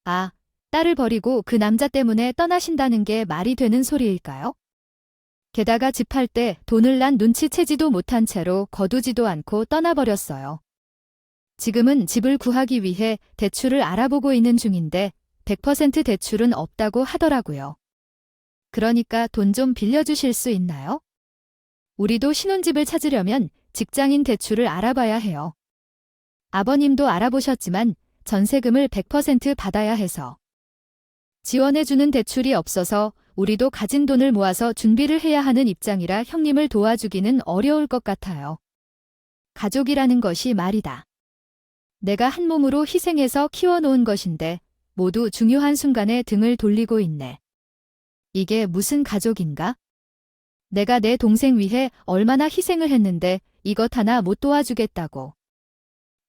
Speaker 1: 아, 딸을 버리고 그 남자 때문에 떠나신다는 게 말이 되는 소리일까요? 게다가 집 팔 때 돈을 난 눈치채지도 못한 채로 거두지도 않고 떠나버렸어요. 지금은 집을 구하기 위해 대출을 알아보고 있는 중인데 100% 대출은 없다고 하더라고요. 그러니까 돈 좀 빌려주실 수 있나요? 우리도 신혼집을 찾으려면 직장인 대출을 알아봐야 해요. 아버님도 알아보셨지만 전세금을 100% 받아야 해서 지원해주는 대출이 없어서 우리도 가진 돈을 모아서 준비를 해야 하는 입장이라 형님을 도와주기는 어려울 것 같아요. 가족이라는 것이 말이다. 내가 한 몸으로 희생해서 키워놓은 것인데 모두 중요한 순간에 등을 돌리고 있네. 이게 무슨 가족인가? 내가 내 동생 위해 얼마나 희생을 했는데 이것 하나 못 도와주겠다고.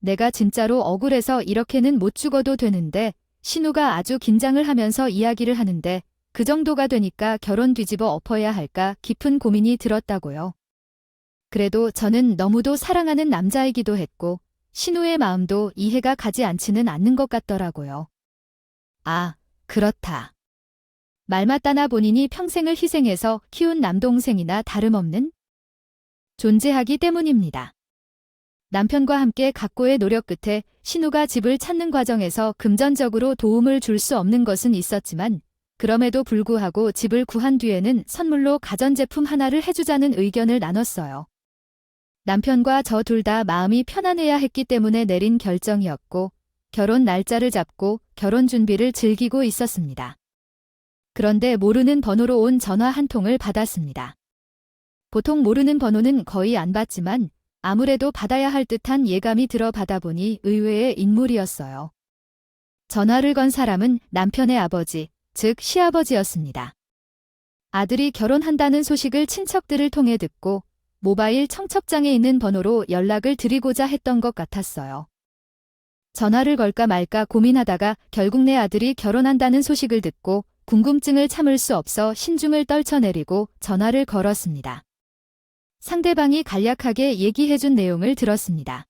Speaker 1: 내가 진짜로 억울해서 이렇게는 못 죽어도 되는데 신우가 아주 긴장을 하면서 이야기를 하는데 그 정도가 되니까 결혼 뒤집어 엎어야 할까 깊은 고민이 들었다고요. 그래도 저는 너무도 사랑하는 남자이기도 했고 신우의 마음도 이해가 가지 않지는 않는 것 같더라고요. 아, 그렇다. 말 맞다나 본인이 평생을 희생해서 키운 남동생이나 다름없는 존재하기 때문입니다. 남편과 함께 각고의 노력 끝에 신우가 집을 찾는 과정에서 금전적으로 도움을 줄 수 없는 것은 있었지만 그럼에도 불구하고 집을 구한 뒤에는 선물로 가전제품 하나를 해주자는 의견을 나눴어요. 남편과 저 둘 다 마음이 편안해야 했기 때문에 내린 결정이었고 결혼 날짜를 잡고 결혼 준비를 즐기고 있었습니다. 그런데 모르는 번호로 온 전화 한 통을 받았습니다. 보통 모르는 번호는 거의 안 받지만 아무래도 받아야 할 듯한 예감이 들어 받아보니 의외의 인물이었어요. 전화를 건 사람은 남편의 아버지, 즉 시아버지였습니다. 아들이 결혼한다는 소식을 친척들을 통해 듣고 모바일 청첩장에 있는 번호로 연락을 드리고자 했던 것 같았어요. 전화를 걸까 말까 고민하다가 결국 내 아들이 결혼한다는 소식을 듣고 궁금증을 참을 수 없어 신중을 떨쳐내리고 전화를 걸었습니다. 상대방이 간략하게 얘기해준 내용을 들었습니다.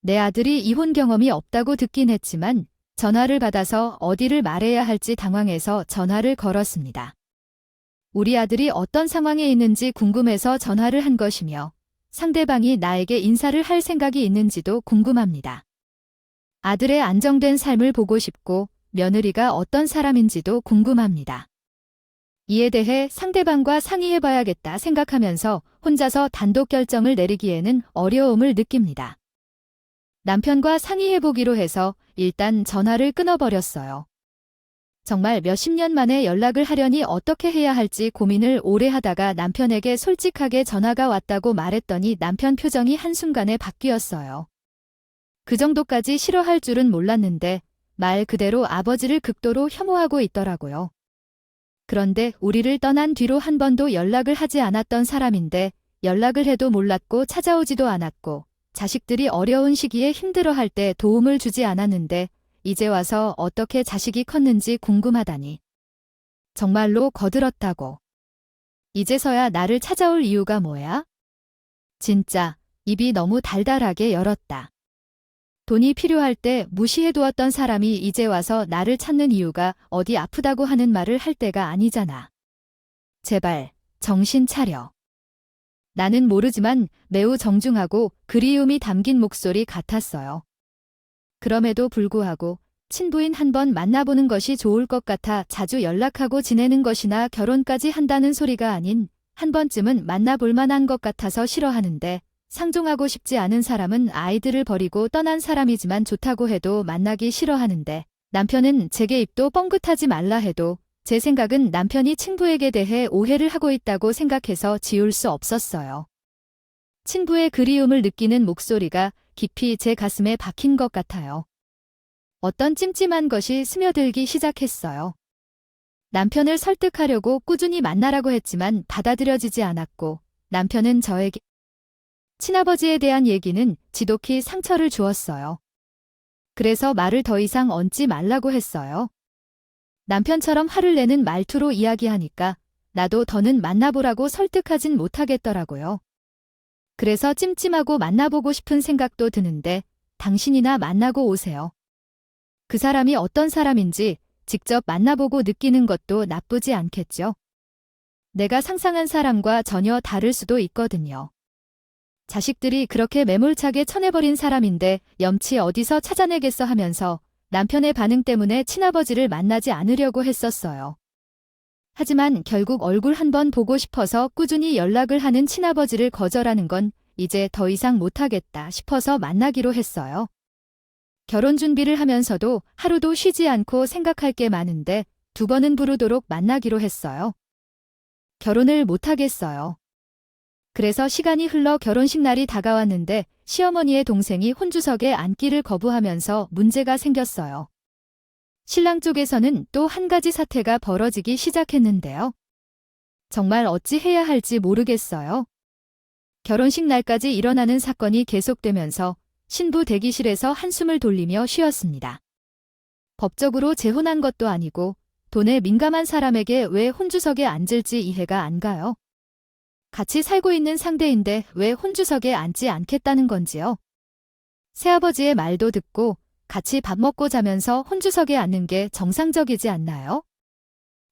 Speaker 1: 내 아들이 이혼 경험이 없다고 듣긴 했지만 전화를 받아서 어디를 말해야 할지 당황해서 전화를 걸었습니다. 우리 아들이 어떤 상황에 있는지 궁금해서 전화를 한 것이며 상대방이 나에게 인사를 할 생각이 있는지도 궁금합니다. 아들의 안정된 삶을 보고 싶고 며느리가 어떤 사람인지도 궁금합니다. 이에 대해 상대방과 상의해봐야겠다 생각하면서 혼자서 단독 결정을 내리기에는 어려움을 느낍니다. 남편과 상의해보기로 해서 일단 전화를 끊어버렸어요. 정말 몇십 년 만에 연락을 하려니 어떻게 해야 할지 고민을 오래 하다가 남편에게 솔직하게 전화가 왔다고 말했더니 남편 표정이 한순간에 바뀌었어요. 그 정도까지 싫어할 줄은 몰랐는데 말 그대로 아버지를 극도로 혐오하고 있더라고요. 그런데 우리를 떠난 뒤로 한 번도 연락을 하지 않았던 사람인데 연락을 해도 몰랐고 찾아오지도 않았고 자식들이 어려운 시기에 힘들어할 때 도움을 주지 않았는데 이제 와서 어떻게 자식이 컸는지 궁금하다니. 정말로 거들었다고. 이제서야 나를 찾아올 이유가 뭐야? 진짜 입이 너무 달달하게 열었다. 돈이 필요할 때 무시해두었던 사람이 이제 와서 나를 찾는 이유가 어디 아프다고 하는 말을 할 때가 아니잖아. 제발 정신 차려. 나는 모르지만 매우 정중하고 그리움이 담긴 목소리 같았어요. 그럼에도 불구하고 친부인 한번 만나보는 것이 좋을 것 같아 자주 연락하고 지내는 것이나 결혼까지 한다는 소리가 아닌 한 번쯤은 만나볼 만한 것 같아서 싫어하는데 상종하고 싶지 않은 사람은 아이들을 버리고 떠난 사람이지만 좋다고 해도 만나기 싫어하는데 남편은 제게 입도 뻥긋하지 말라 해도 제 생각은 남편이 친부에게 대해 오해를 하고 있다고 생각해서 지울 수 없었어요. 친부의 그리움을 느끼는 목소리가 깊이 제 가슴에 박힌 것 같아요. 어떤 찜찜한 것이 스며들기 시작했어요. 남편을 설득하려고 꾸준히 만나라고 했지만 받아들여지지 않았고 남편은 저에게 친아버지에 대한 얘기는 지독히 상처를 주었어요. 그래서 말을 더 이상 얹지 말라고 했어요. 남편처럼 화를 내는 말투로 이야기하니까 나도 더는 만나보라고 설득하진 못하겠더라고요. 그래서 찜찜하고 만나보고 싶은 생각도 드는데 당신이나 만나고 오세요. 그 사람이 어떤 사람인지 직접 만나보고 느끼는 것도 나쁘지 않겠죠. 내가 상상한 사람과 전혀 다를 수도 있거든요. 자식들이 그렇게 매몰차게 쳐내버린 사람인데 염치 어디서 찾아내겠어 하면서 남편의 반응 때문에 친아버지를 만나지 않으려고 했었어요. 하지만 결국 얼굴 한번 보고 싶어서 꾸준히 연락을 하는 친아버지를 거절하는 건 이제 더 이상 못하겠다 싶어서 만나기로 했어요. 결혼 준비를 하면서도 하루도 쉬지 않고 생각할 게 많은데 2번은 부르도록 만나기로 했어요. 결혼을 못하겠어요. 그래서 시간이 흘러 결혼식 날이 다가왔는데 시어머니의 동생이 혼주석에 앉기를 거부하면서 문제가 생겼어요. 신랑 쪽에서는 또 한 가지 사태가 벌어지기 시작했는데요. 정말 어찌 해야 할지 모르겠어요. 결혼식 날까지 일어나는 사건이 계속되면서 신부 대기실에서 한숨을 돌리며 쉬었습니다. 법적으로 재혼한 것도 아니고 돈에 민감한 사람에게 왜 혼주석에 앉을지 이해가 안 가요. 같이 살고 있는 상대인데 왜 혼주석에 앉지 않겠다는 건지요. 새아버지의 말도 듣고 같이 밥 먹고 자면서 혼주석에 앉는 게 정상적이지 않나요?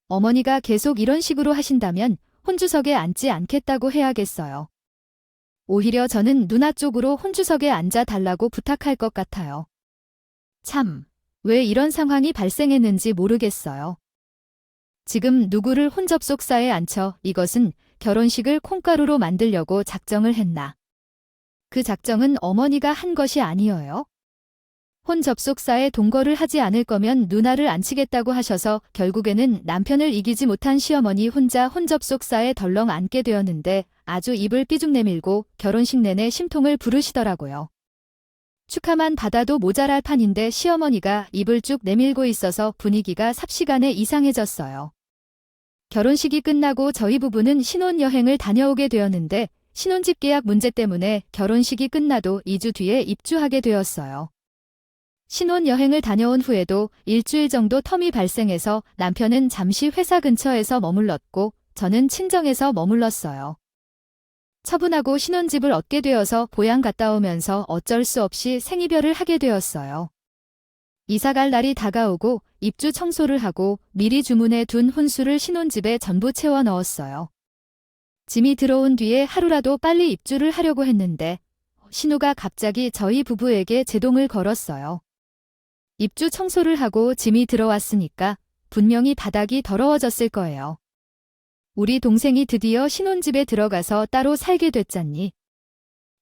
Speaker 1: 어머니가 계속 이런 식으로 하신다면 혼주석에 앉지 않겠다고 해야겠어요. 오히려 저는 누나 쪽으로 혼주석에 앉아 달라고 부탁할 것 같아요. 참, 왜 이런 상황이 발생했는지 모르겠어요. 지금 누구를 혼접속사에 앉혀 이것은 결혼식을 콩가루로 만들려고 작정을 했나? 그 작정은 어머니가 한 것이 아니어요. 혼접속사에 동거를 하지 않을 거면 누나를 앉히겠다고 하셔서 결국에는 남편을 이기지 못한 시어머니 혼자 혼접속사에 덜렁 앉게 되었는데 아주 입을 삐죽 내밀고 결혼식 내내 심통을 부르시더라고요. 축하만 받아도 모자랄 판인데 시어머니가 입을 쭉 내밀고 있어서 분위기가 삽시간에 이상해졌어요. 결혼식이 끝나고 저희 부부는 신혼여행을 다녀오게 되었는데 신혼집 계약 문제 때문에 결혼식이 끝나도 2주 뒤에 입주하게 되었어요. 신혼여행을 다녀온 후에도 일주일 정도 텀이 발생해서 남편은 잠시 회사 근처에서 머물렀고 저는 친정에서 머물렀어요. 처분하고 신혼집을 얻게 되어서 보양 갔다 오면서 어쩔 수 없이 생이별을 하게 되었어요. 이사갈 날이 다가오고 입주 청소를 하고 미리 주문해 둔 혼수를 신혼집에 전부 채워 넣었어요. 짐이 들어온 뒤에 하루라도 빨리 입주를 하려고 했는데 신우가 갑자기 저희 부부에게 제동을 걸었어요. 입주 청소를 하고 짐이 들어왔으니까 분명히 바닥이 더러워졌을 거예요. 우리 동생이 드디어 신혼집에 들어가서 따로 살게 됐잖니.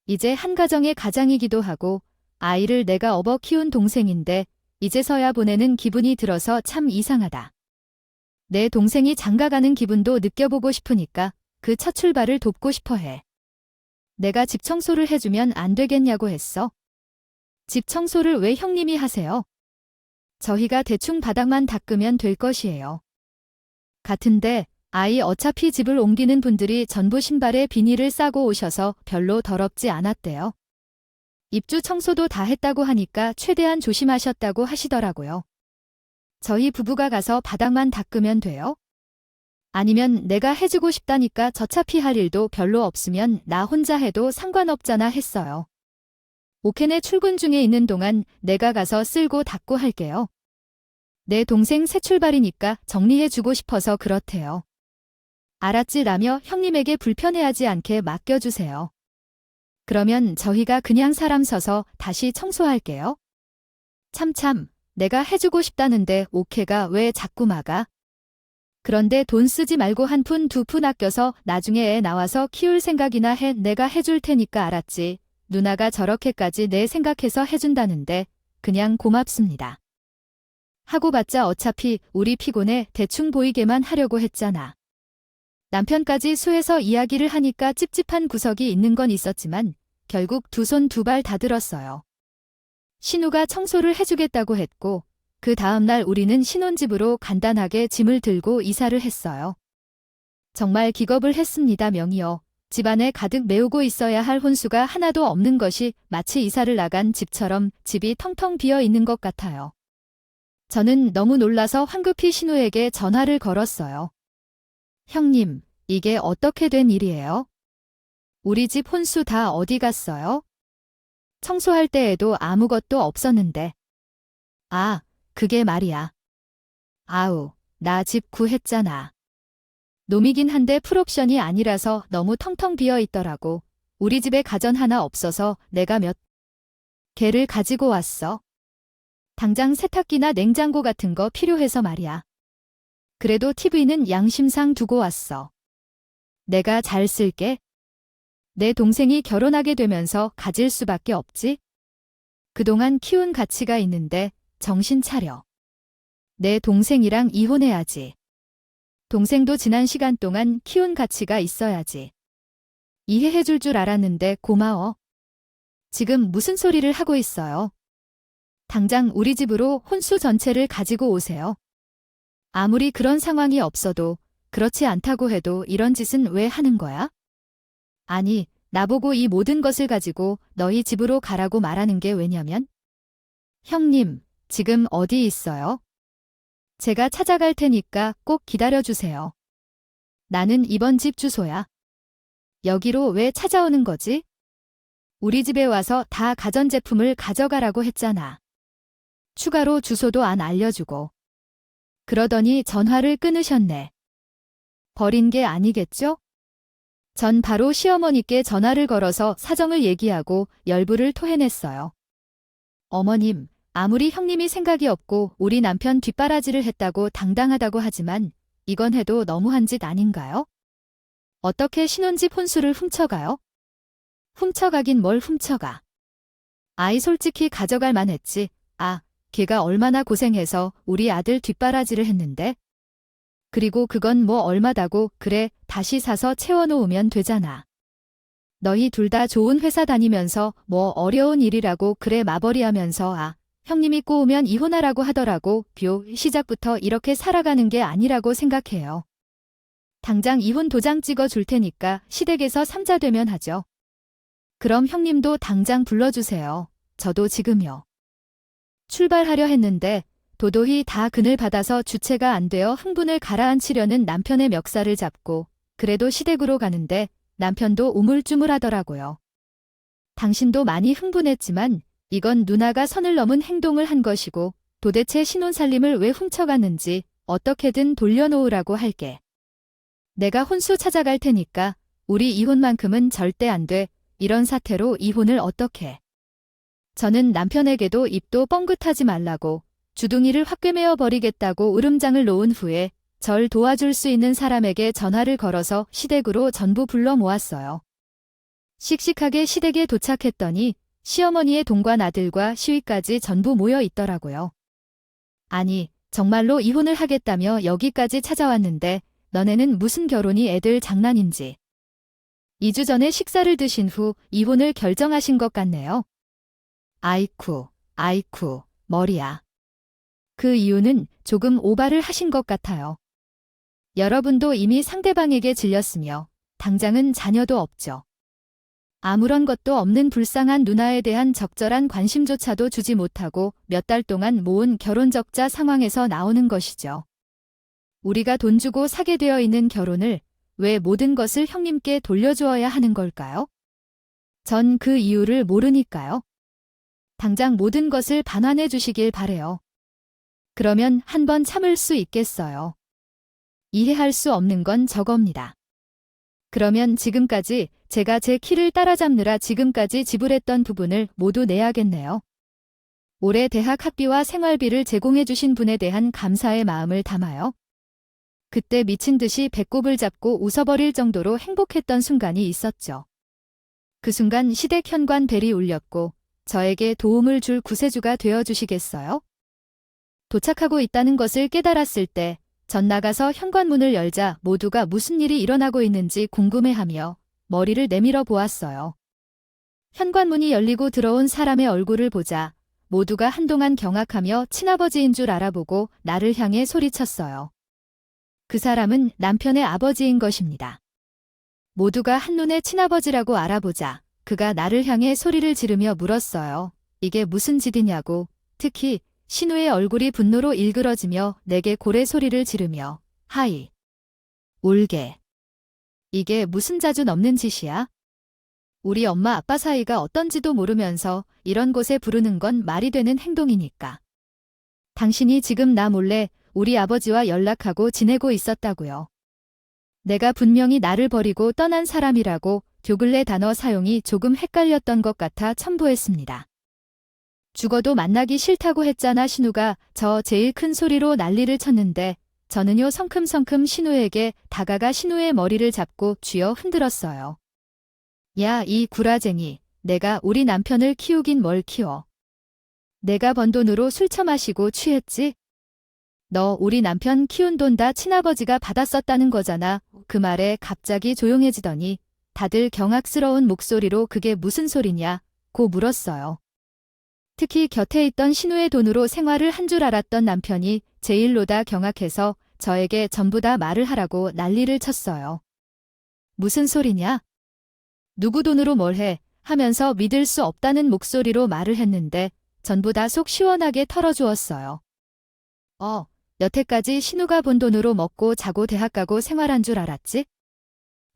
Speaker 1: 이제 한 가정의 가장이기도 하고 아이를 내가 업어 키운 동생인데 이제서야 보내는 기분이 들어서 참 이상하다. 내 동생이 장가가는 기분도 느껴보고 싶으니까 그 첫 출발을 돕고 싶어 해. 내가 집 청소를 해주면 안 되겠냐고 했어. 집 청소를 왜 형님이 하세요? 저희가 대충 바닥만 닦으면 될 것이에요. 같은데 아이 어차피 집을 옮기는 분들이 전부 신발에 비닐을 싸고 오셔서 별로 더럽지 않았대요. 입주 청소도 다 했다고 하니까 최대한 조심하셨다고 하시더라고요. 저희 부부가 가서 바닥만 닦으면 돼요? 아니면 내가 해주고 싶다니까 저차피 할 일도 별로 없으면 나 혼자 해도 상관없잖아 했어요. 오케네 출근 중에 있는 동안 내가 가서 쓸고 닦고 할게요. 내 동생 새 출발이니까 정리해주고 싶어서 그렇대요. 알았지라며 형님에게 불편해하지 않게 맡겨주세요. 그러면 저희가 그냥 사람 서서 다시 청소할게요. 참참, 내가 해주고 싶다는데 오케가 왜 자꾸 막아? 그런데 돈 쓰지 말고 한 푼 두 푼 아껴서 나중에 애 나와서 키울 생각이나 해. 내가 해줄 테니까 알았지. 누나가 저렇게까지 내 생각해서 해준다는데 그냥 고맙습니다. 하고 봤자 어차피 우리 피곤해 대충 보이게만 하려고 했잖아. 남편까지 수해서 이야기를 하니까 찝찝한 구석이 있는 건 있었지만 결국 두 손 두 발 다 들었어요. 신우가 청소를 해주겠다고 했고 그 다음날 우리는 신혼집으로 간단하게 짐을 들고 이사를 했어요. 정말 기겁을 했습니다. 명이요. 집안에 가득 메우고 있어야 할 혼수가 하나도 없는 것이 마치 이사를 나간 집처럼 집이 텅텅 비어 있는 것 같아요. 저는 너무 놀라서 황급히 신우에게 전화를 걸었어요. 형님, 이게 어떻게 된 일이에요? 우리 집 혼수 다 어디 갔어요? 청소할 때에도 아무것도 없었는데. 아, 그게 말이야. 아우, 나 집 구했잖아. 놈이긴 한데 풀옵션이 아니라서 너무 텅텅 비어 있더라고. 우리 집에 가전 하나 없어서 내가 몇 개를 가지고 왔어. 당장 세탁기나 냉장고 같은 거 필요해서 말이야. 그래도 TV는 양심상 두고 왔어. 내가 잘 쓸게. 내 동생이 결혼하게 되면서 가질 수밖에 없지? 그동안 키운 가치가 있는데 정신 차려. 내 동생이랑 이혼해야지. 동생도 지난 시간 동안 키운 가치가 있어야지. 이해해줄 줄 알았는데 고마워. 지금 무슨 소리를 하고 있어요? 당장 우리 집으로 혼수 전체를 가지고 오세요. 아무리 그런 상황이 없어도 그렇지 않다고 해도 이런 짓은 왜 하는 거야? 아니, 나보고 이 모든 것을 가지고 너희 집으로 가라고 말하는 게 왜냐면? 형님, 지금 어디 있어요? 제가 찾아갈 테니까 꼭 기다려주세요. 나는 이번 집 주소야. 여기로 왜 찾아오는 거지? 우리 집에 와서 다 가전제품을 가져가라고 했잖아. 추가로 주소도 안 알려주고. 그러더니 전화를 끊으셨네. 버린 게 아니겠죠? 전 바로 시어머니께 전화를 걸어서 사정을 얘기하고 열불을 토해냈어요. 어머님, 아무리 형님이 생각이 없고 우리 남편 뒷바라지를 했다고 당당하다고 하지만 이건 해도 너무한 짓 아닌가요? 어떻게 신혼집 혼수를 훔쳐가요? 훔쳐가긴 뭘 훔쳐가. 아이 솔직히 가져갈 만했지. 아, 걔가 얼마나 고생해서 우리 아들 뒷바라지를 했는데. 그리고 그건 뭐 얼마다고 그래 다시 사서 채워놓으면 되잖아. 너희 둘 다 좋은 회사 다니면서 뭐 어려운 일이라고 그래 맞벌이하면서 형님이 꼬우면 이혼하라고 하더라고. 시작부터 이렇게 살아가는 게 아니라고 생각해요. 당장 이혼 도장 찍어 줄 테니까 시댁에서 삼자 되면 하죠. 그럼 형님도 당장 불러주세요. 저도 지금요. 출발하려 했는데 도도히 다 그늘 받아서 주체가 안 되어 흥분을 가라앉히려는 남편의 멱살을 잡고 그래도 시댁으로 가는데 남편도 우물쭈물하더라고요. 당신도 많이 흥분했지만 이건 누나가 선을 넘은 행동을 한 것이고 도대체 신혼살림을 왜 훔쳐갔는지 어떻게든 돌려놓으라고 할게. 내가 혼수 찾아갈 테니까 우리 이혼만큼은 절대 안 돼. 이런 사태로 이혼을 어떻게. 저는 남편에게도 입도 뻥긋하지 말라고 주둥이를 확 꿰매어 버리겠다고 으름장을 놓은 후에 절 도와줄 수 있는 사람에게 전화를 걸어서 시댁으로 전부 불러 모았어요. 씩씩하게 시댁에 도착했더니 시어머니의 동관 아들과 시위까지 전부 모여 있더라고요. 아니, 정말로 이혼을 하겠다며 여기까지 찾아왔는데 너네는 무슨 결혼이 애들 장난인지. 2주 전에 식사를 드신 후 이혼을 결정하신 것 같네요. 아이쿠, 머리야. 그 이유는 조금 오바를 하신 것 같아요. 여러분도 이미 상대방에게 질렸으며 당장은 자녀도 없죠. 아무런 것도 없는 불쌍한 누나에 대한 적절한 관심조차도 주지 못하고 몇 달 동안 모은 결혼 적자 상황에서 나오는 것이죠. 우리가 돈 주고 사게 되어 있는 결혼을 왜 모든 것을 형님께 돌려주어야 하는 걸까요? 전 그 이유를 모르니까요. 당장 모든 것을 반환해 주시길 바래요. 그러면 한번 참을 수 있겠어요. 이해할 수 없는 건 저겁니다. 그러면 지금까지 제가 제 키를 따라잡느라 지금까지 지불했던 부분을 모두 내야겠네요. 올해 대학 학비와 생활비를 제공해 주신 분에 대한 감사의 마음을 담아요. 그때 미친 듯이 배꼽을 잡고 웃어버릴 정도로 행복했던 순간이 있었죠. 그 순간 시댁 현관 벨이 울렸고 저에게 도움을 줄 구세주가 되어주시겠어요? 도착하고 있다는 것을 깨달았을 때 전 나가서 현관문을 열자 모두가 무슨 일이 일어나고 있는지 궁금해하며 머리를 내밀어 보았어요. 현관문이 열리고 들어온 사람의 얼굴을 보자 모두가 한동안 경악하며 친아버지인 줄 알아보고 나를 향해 소리쳤어요. 그 사람은 남편의 아버지인 것입니다. 모두가 한눈에 친아버지라고 알아보자 그가 나를 향해 소리를 지르며 물었어요. 이게 무슨 짓이냐고. 특히 신우의 얼굴이 분노로 일그러지며 내게 고래 소리를 지르며 하이. 울게. 이게 무슨 자주 넘는 짓이야? 우리 엄마 아빠 사이가 어떤지도 모르면서 이런 곳에 부르는 건 말이 되는 행동이니까. 당신이 지금 나 몰래 우리 아버지와 연락하고 지내고 있었다고요. 내가 분명히 나를 버리고 떠난 사람이라고 교근래 단어 사용이 조금 헷갈렸던 것 같아 첨부했습니다. 죽어도 만나기 싫다고 했잖아. 신우가 저 제일 큰 소리로 난리를 쳤는데 저는요 성큼성큼 신우에게 다가가 신우의 머리를 잡고 쥐어 흔들었어요. 야, 이 구라쟁이. 내가 우리 남편을 키우긴 뭘 키워. 내가 번 돈으로 술 처마시고 취했지? 너 우리 남편 키운 돈 다 친아버지가 받았었다는 거잖아. 그 말에 갑자기 조용해지더니 다들 경악스러운 목소리로 그게 무슨 소리냐 고 물었어요. 특히 곁에 있던 신우의 돈으로 생활을 한 줄 알았던 남편이 제일로다 경악해서 저에게 전부 다 말을 하라고 난리를 쳤어요. 무슨 소리냐? 누구 돈으로 뭘 해? 하면서 믿을 수 없다는 목소리로 말을 했는데 전부 다 속 시원하게 털어주었어요. 여태까지 신우가 본 돈으로 먹고 자고 대학 가고 생활한 줄 알았지?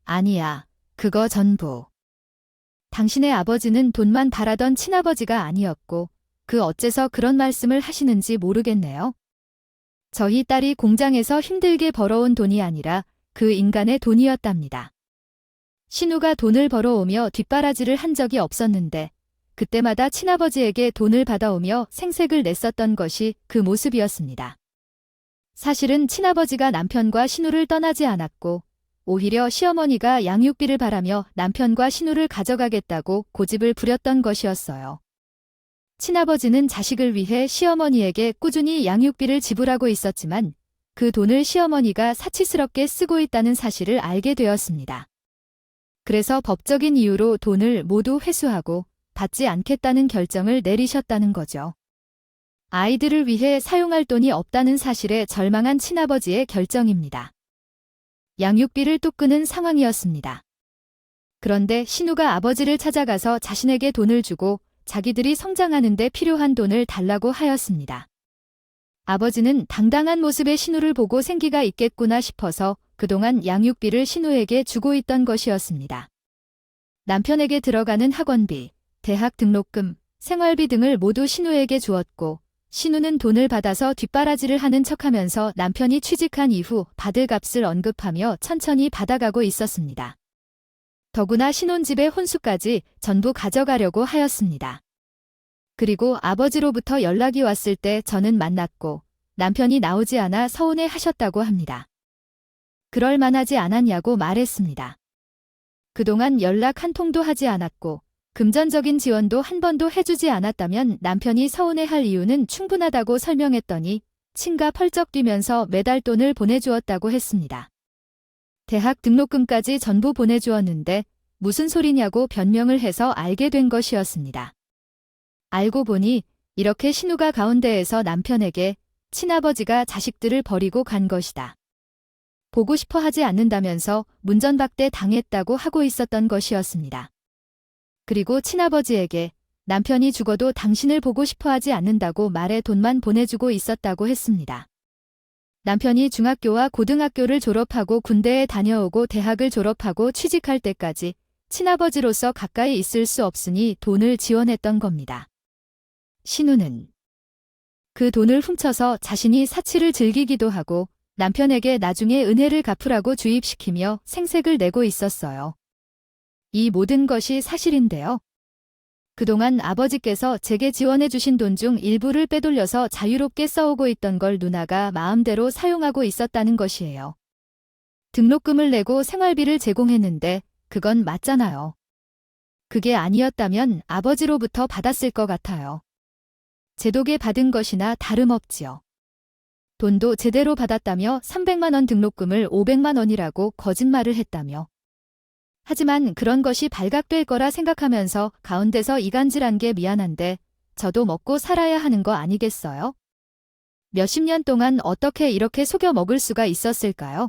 Speaker 1: 아니야. 그거 전부. 당신의 아버지는 돈만 바라던 친아버지가 아니었고 그 어째서 그런 말씀을 하시는지 모르겠네요. 저희 딸이 공장에서 힘들게 벌어온 돈이 아니라 그 인간의 돈이었답니다. 신우가 돈을 벌어오며 뒷바라지를 한 적이 없었는데 그때마다 친아버지에게 돈을 받아오며 생색을 냈었던 것이 그 모습이었습니다. 사실은 친아버지가 남편과 신우를 떠나지 않았고 오히려 시어머니가 양육비를 바라며 남편과 신우를 가져가겠다고 고집을 부렸던 것이었어요. 친아버지는 자식을 위해 시어머니에게 꾸준히 양육비를 지불하고 있었지만 그 돈을 시어머니가 사치스럽게 쓰고 있다는 사실을 알게 되었습니다. 그래서 법적인 이유로 돈을 모두 회수하고 받지 않겠다는 결정을 내리셨다는 거죠. 아이들을 위해 사용할 돈이 없다는 사실에 절망한 친아버지의 결정입니다. 양육비를 뚝 끊은 상황이었습니다. 그런데 신우가 아버지를 찾아가서 자신에게 돈을 주고 자기들이 성장하는 데 필요한 돈을 달라고 하였습니다. 아버지는 당당한 모습의 신우를 보고 생기가 있겠구나 싶어서 그동안 양육비를 신우에게 주고 있던 것이었습니다. 남편에게 들어가는 학원비, 대학 등록금, 생활비 등을 모두 신우에게 주었고 신우는 돈을 받아서 뒷바라지를 하는 척하면서 남편이 취직한 이후 받을 값을 언급하며 천천히 받아가고 있었습니다. 더구나 신혼집의 혼수까지 전부 가져가려고 하였습니다. 그리고 아버지로부터 연락이 왔을 때 저는 만났고 남편이 나오지 않아 서운해 하셨다고 합니다. 그럴 만하지 않았냐고 말했습니다. 그동안 연락 한 통도 하지 않았고 금전적인 지원도 한 번도 해주지 않았다면 남편이 서운해할 이유는 충분하다고 설명했더니 침가 펄쩍 뛰면서 매달 돈을 보내주었다고 했습니다. 대학 등록금까지 전부 보내주었는데 무슨 소리냐고 변명을 해서 알게 된 것이었습니다. 알고 보니 이렇게 신우가 가운데에서 남편에게 친아버지가 자식들을 버리고 간 것이다. 보고 싶어 하지 않는다면서 문전박대 당했다고 하고 있었던 것이었습니다. 그리고 친아버지에게 남편이 죽어도 당신을 보고 싶어 하지 않는다고 말해 돈만 보내주고 있었다고 했습니다. 남편이 중학교와 고등학교를 졸업하고 군대에 다녀오고 대학을 졸업하고 취직할 때까지 친아버지로서 가까이 있을 수 없으니 돈을 지원했던 겁니다. 신우는 그 돈을 훔쳐서 자신이 사치를 즐기기도 하고 남편에게 나중에 은혜를 갚으라고 주입시키며 생색을 내고 있었어요. 이 모든 것이 사실인데요. 그동안 아버지께서 제게 지원해 주신 돈 중 일부를 빼돌려서 자유롭게 써오고 있던 걸 누나가 마음대로 사용하고 있었다는 것이에요. 등록금을 내고 생활비를 제공했는데 그건 맞잖아요. 그게 아니었다면 아버지로부터 받았을 것 같아요. 제독에 받은 것이나 다름없지요. 돈도 제대로 받았다며 300만 원 등록금을 500만 원이라고 거짓말을 했다며. 하지만 그런 것이 발각될 거라 생각하면서 가운데서 이간질한 게 미안한데 저도 먹고 살아야 하는 거 아니겠어요? 몇십 년 동안 어떻게 이렇게 속여 먹을 수가 있었을까요?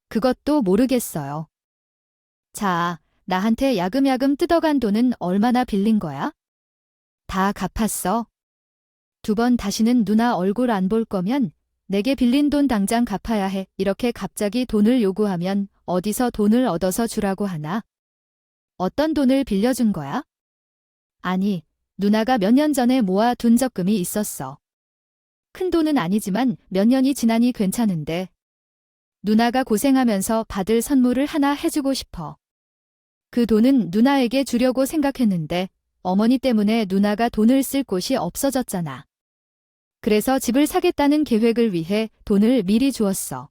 Speaker 1: 그것도 모르겠어요. 자, 나한테 야금야금 뜯어간 돈은 얼마나 빌린 거야? 다 갚았어. 2번 다시는 누나 얼굴 안 볼 거면 내게 빌린 돈 당장 갚아야 해. 이렇게 갑자기 돈을 요구하면 어디서 돈을 얻어서 주라고 하나? 어떤 돈을 빌려준 거야? 아니, 누나가 몇 년 전에 모아둔 적금이 있었어. 큰 돈은 아니지만 몇 년이 지나니 괜찮은데. 누나가 고생하면서 받을 선물을 하나 해주고 싶어. 그 돈은 누나에게 주려고 생각했는데 어머니 때문에 누나가 돈을 쓸 곳이 없어졌잖아. 그래서 집을 사겠다는 계획을 위해 돈을 미리 주었어.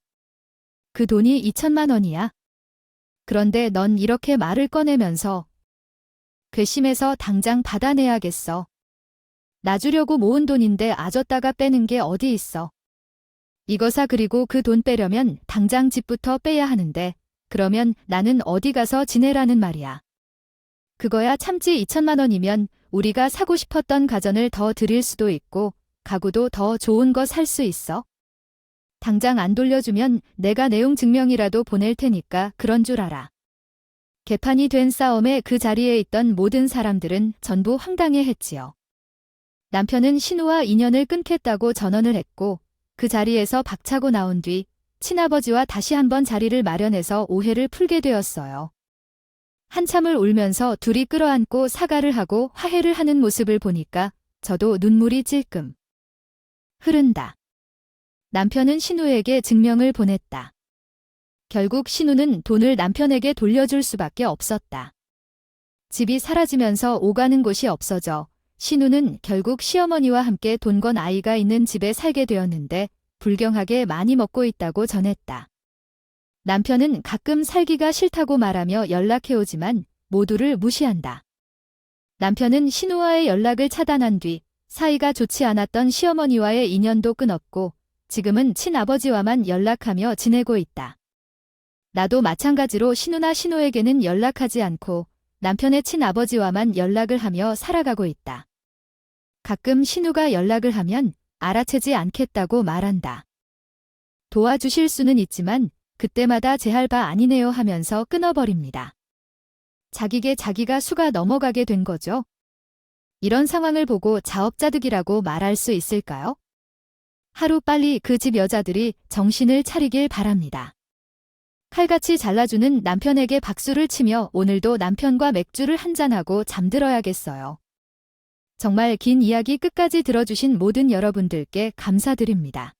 Speaker 1: 그 돈이 2천만 원이야. 그런데 넌 이렇게 말을 꺼내면서 괘씸해서 당장 받아내야겠어. 나 주려고 모은 돈인데 아줬다가 빼는 게 어디 있어. 이거 사 그리고 그 돈 빼려면 당장 집부터 빼야 하는데 그러면 나는 어디 가서 지내라는 말이야. 그거야 참지 2천만 원이면 우리가 사고 싶었던 가전을 더 드릴 수도 있고 가구도 더 좋은 거 살 수 있어. 당장 안 돌려주면 내가 내용 증명이라도 보낼 테니까 그런 줄 알아. 개판이 된 싸움에 그 자리에 있던 모든 사람들은 전부 황당해했지요. 남편은 신우와 인연을 끊겠다고 전언을 했고 그 자리에서 박차고 나온 뒤 친아버지와 다시 한번 자리를 마련해서 오해를 풀게 되었어요. 한참을 울면서 둘이 끌어안고 사과를 하고 화해를 하는 모습을 보니까 저도 눈물이 찔끔 흐른다. 남편은 신우에게 증명을 보냈다. 결국 신우는 돈을 남편에게 돌려줄 수밖에 없었다. 집이 사라지면서 오가는 곳이 없어져 신우는 결국 시어머니와 함께 돈 건 아이가 있는 집에 살게 되었는데 불경하게 많이 먹고 있다고 전했다. 남편은 가끔 살기가 싫다고 말하며 연락해오지만 모두를 무시한다. 남편은 신우와의 연락을 차단한 뒤 사이가 좋지 않았던 시어머니와의 인연도 끊었고 지금은 친아버지와만 연락하며 지내고 있다. 나도 마찬가지로 신우나 신우에게는 연락하지 않고 남편의 친아버지와만 연락을 하며 살아가고 있다. 가끔 신우가 연락을 하면 알아채지 않겠다고 말한다. 도와주실 수는 있지만 그때마다 제 할 바 아니네요 하면서 끊어버립니다. 자기게 자기가 수가 넘어가게 된 거죠. 이런 상황을 보고 자업자득이라고 말할 수 있을까요? 하루빨리 그 집 여자들이 정신을 차리길 바랍니다. 칼같이 잘라주는 남편에게 박수를 치며 오늘도 남편과 맥주를 한잔하고 잠들어야겠어요. 정말 긴 이야기 끝까지 들어주신 모든 여러분들께 감사드립니다.